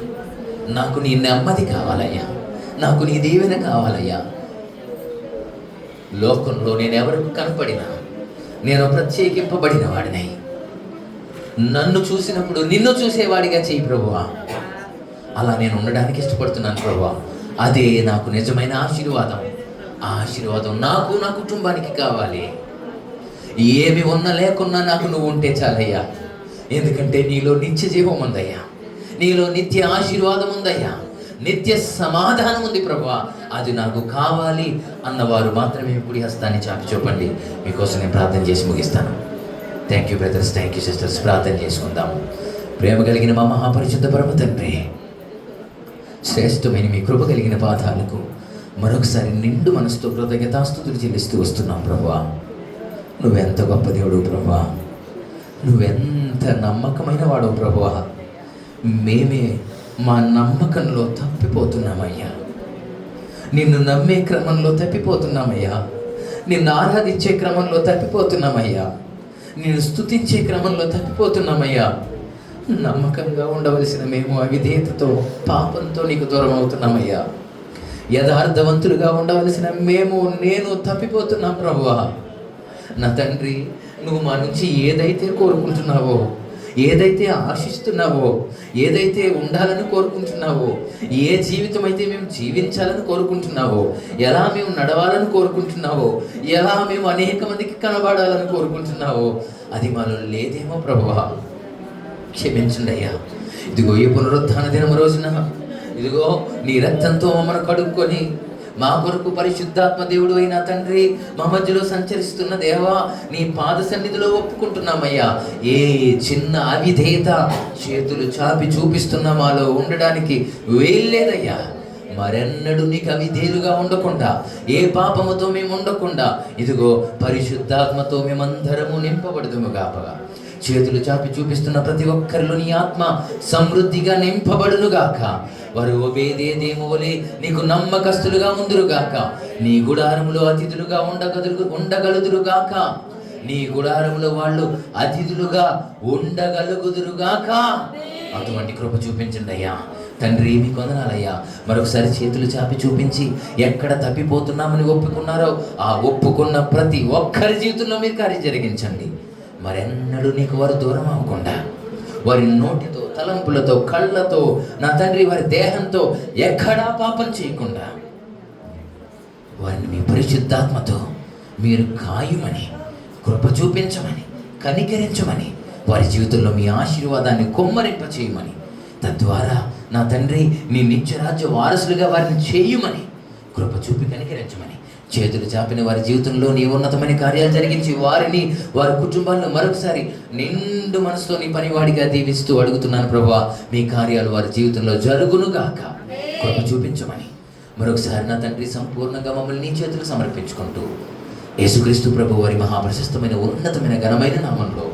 నాకు నీ నెమ్మది కావాలయ్యా, నాకు నీ దీవెన కావాలయ్యా. లోకంలో నేను ఎవరికి కనపడినా నేను ప్రత్యేకింపబడిన వాడినై, నన్ను చూసినప్పుడు నిన్ను చూసేవాడిగా చెయ్యి ప్రభువా. అలా నేను ఉండడానికి ఇష్టపడుతున్నాను ప్రభువా. అదే నాకు నిజమైన ఆశీర్వాదం. ఆ ఆశీర్వాదం నాకు, నా కుటుంబానికి కావాలి. ఏమి ఉన్నా లేకున్నా నాకు నువ్వు ఉంటే చాలయ్యా. ఎందుకంటే నీలో నిత్య జీవం ఉందయ్యా, నీలో నిత్య ఆశీర్వాదం ఉందయ్యా, నిత్య సమాధానం ఉంది ప్రభువా. అది నాకు కావాలి అన్నవారు మాత్రమే కుడి హస్తాన్ని చాపి చూపండి. మీకోసం నేను ప్రార్థన చేసి ముగిస్తాను. Thank you brothers, thank you sisters. ప్రార్థన చేసుకుందాం. ప్రేమ కలిగిన మా మహాపరిశుద్ధ పరమ తండ్రి, శ్రేష్టమైన మీ కృప కలిగిన పాదాలకు మరొకసారి నిండు మనసుతో కృతజ్ఞతాస్తుతులు చెల్లిస్తూ వస్తున్నాం ప్రభువా. నువ్వెంత గొప్ప దేవుడు ప్రభువా, నువ్వెంత నమ్మకమైన వాడు ప్రభువా. మేమే మా నమ్మకంలో తప్పిపోతున్నామయ్యా, నిన్ను నమ్మే క్రమంలో తప్పిపోతున్నామయ్యా, నిన్ను ఆరాధించే క్రమంలో తప్పిపోతున్నామయ్యా, నిన్ను స్తుతించే క్రమంలో తప్పిపోతున్నామయ్యా. నమ్మకంగా ఉండవలసిన మేము అవిధేయతతో, పాపంతో నీకు దూరం అవుతున్నామయ్యా. యథార్థవంతులుగా ఉండవలసిన నేను తప్పిపోతున్నాం ప్రభువా. నా తండ్రి, నువ్వు మా నుంచి ఏదైతే కోరుకుంటున్నావో, ఏదైతే ఆశిస్తున్నావో, ఏదైతే ఉండాలని కోరుకుంటున్నావో, ఏ జీవితం అయితే మేము జీవించాలని కోరుకుంటున్నావో, ఎలా మేము నడవాలని కోరుకుంటున్నావో, ఎలా మేము అనేక మందికి కనబడాలని కోరుకుంటున్నావో, అది మాలో లేదేమో ప్రభువా. క్షమించండి అయ్యా. ఇదిగో ఈ పునరుత్థాన దినం రోజున ఇదిగో నీ రక్తంతో మమ్మల్ని కడుక్కొని మా కొరకు పరిశుద్ధాత్మ దేవుడు అయిన తండ్రి మా మధ్యలో సంచరిస్తున్న దేవా, నీ పాద సన్నిధిలో ఒప్పుకుంటున్నామయ్యా. ఏ చిన్న అవిధేయత చేతులు చాపి చూపిస్తున్న మాలో ఉండడానికి వీల్లేదయ్యా. మరెన్నడూ నీకు అవిధేయులుగా ఉండకుండా, ఏ పాపముతో మేము ఉండకుండా, ఇదిగో పరిశుద్ధాత్మతో మేమందరము నింపబడదుము గాక. చేతులు చాపి చూపిస్తున్న ప్రతి ఒక్కరిలో నీ ఆత్మ సమృద్ధిగా నింపబడునుగాక. వారు ఒబేదేదేమోలే నీకు నమ్మకస్తులుగా ఉందురుగాక. నీ గుడారములో అతిథులుగా ఉండగలుగుదురుగాక. నీ గుడారములో వాళ్ళు అతిథులుగా ఉండగలుగుదురుగాక. అటువంటి కృప చూపించండి అయ్యా. తండ్రి, మీకు వందనాలయ్యా. మరొకసారి చేతులు చాపి చూపించి ఎక్కడ తప్పిపోతున్నామని ఒప్పుకున్నారో ఆ ఒప్పుకున్న ప్రతి ఒక్కరి జీవితంలో మీరు కార్యం జరిగించండి. మరెన్నడూ నీకు వారు దూరం అవ్వకుండా, వారి నోటితో, తలంపులతో, కళ్ళతో, నా తండ్రి వారి దేహంతో ఎక్కడా పాపం చేయకుండా వారిని మీ పరిశుద్ధాత్మతో మీరు కాయుమని, కృప చూపించమని, కనికరించమని, వారి జీవితంలో మీ ఆశీర్వాదాన్ని కొమ్మరింప చేయమని, తద్వారా నా తండ్రి నీ నిత్యరాజ్య వారసులుగా వారిని చేయుమని కృప చూపి కనికరించమని, చేతులు చాపిన వారి జీవితంలో నీ ఉన్నతమైన కార్యాలు జరిగించి వారిని, వారి కుటుంబాలను మరొకసారి నిండు మనసుతో నీ పనివాడిగా దీవిస్తూ అడుగుతున్నాను ప్రభువా. మీ కార్యాలు వారి జీవితంలో జరుగునుగాక. కృప చూపించమని మరొకసారి నా తండ్రి సంపూర్ణంగా మమ్మల్ని నీ చేతులకు సమర్పించుకుంటూ యేసుక్రీస్తు ప్రభు వారి మహాప్రశస్తమైన ఉన్నతమైన ఘనమైన నామంలో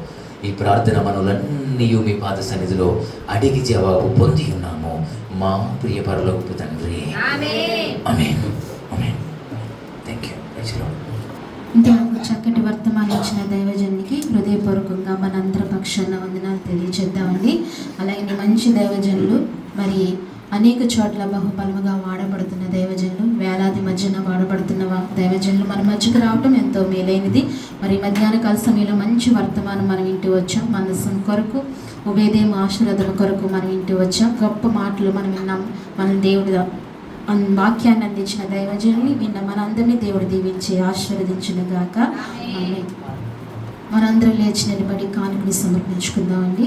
ఈ ప్రార్థన మనలన్నీ మీ పాద సన్నిధిలో అడిగి జవాబు పొంది ఉన్నాము మా ప్రియ పరలోకపు తండ్రి. ఆమేన్. ఆమేన్. Thank you. ఇంతవరకు చక్కటి వర్తమానం ఇచ్చిన దైవజనునికి హృదయపూర్వకంగా మనందరి పక్షాన వందనాలు తెలియజేద్దామండి. అలాగే మంచి దైవజనులు, మరి అనేక చోట్ల బహుబలముగా వాడబడుతున్న దైవజనులు, వేలాది మధ్యన వాడబడుతున్న దైవజనులు మన మధ్యకు రావటం ఎంతో మేలైనది. మరి మధ్యాహ్న కాల సమయంలో మంచి వర్తమానం మనం ఇంటి వచ్చాం. మనసు కొరకు, ఉభయదేమ ఆశీర్వాదం కొరకు మనం ఇంటి వచ్చాం. గొప్ప మాటలు మనం విన్నాం. మన దేవుడి వాక్యాన్ని అందించిన దైవజనుని విన్న మనందరినీ దేవుడు దీవించి ఆశీర్వదించును గాక. మనందరం లేచి నిలబడి కానుకని సమర్పించుకుందామండి.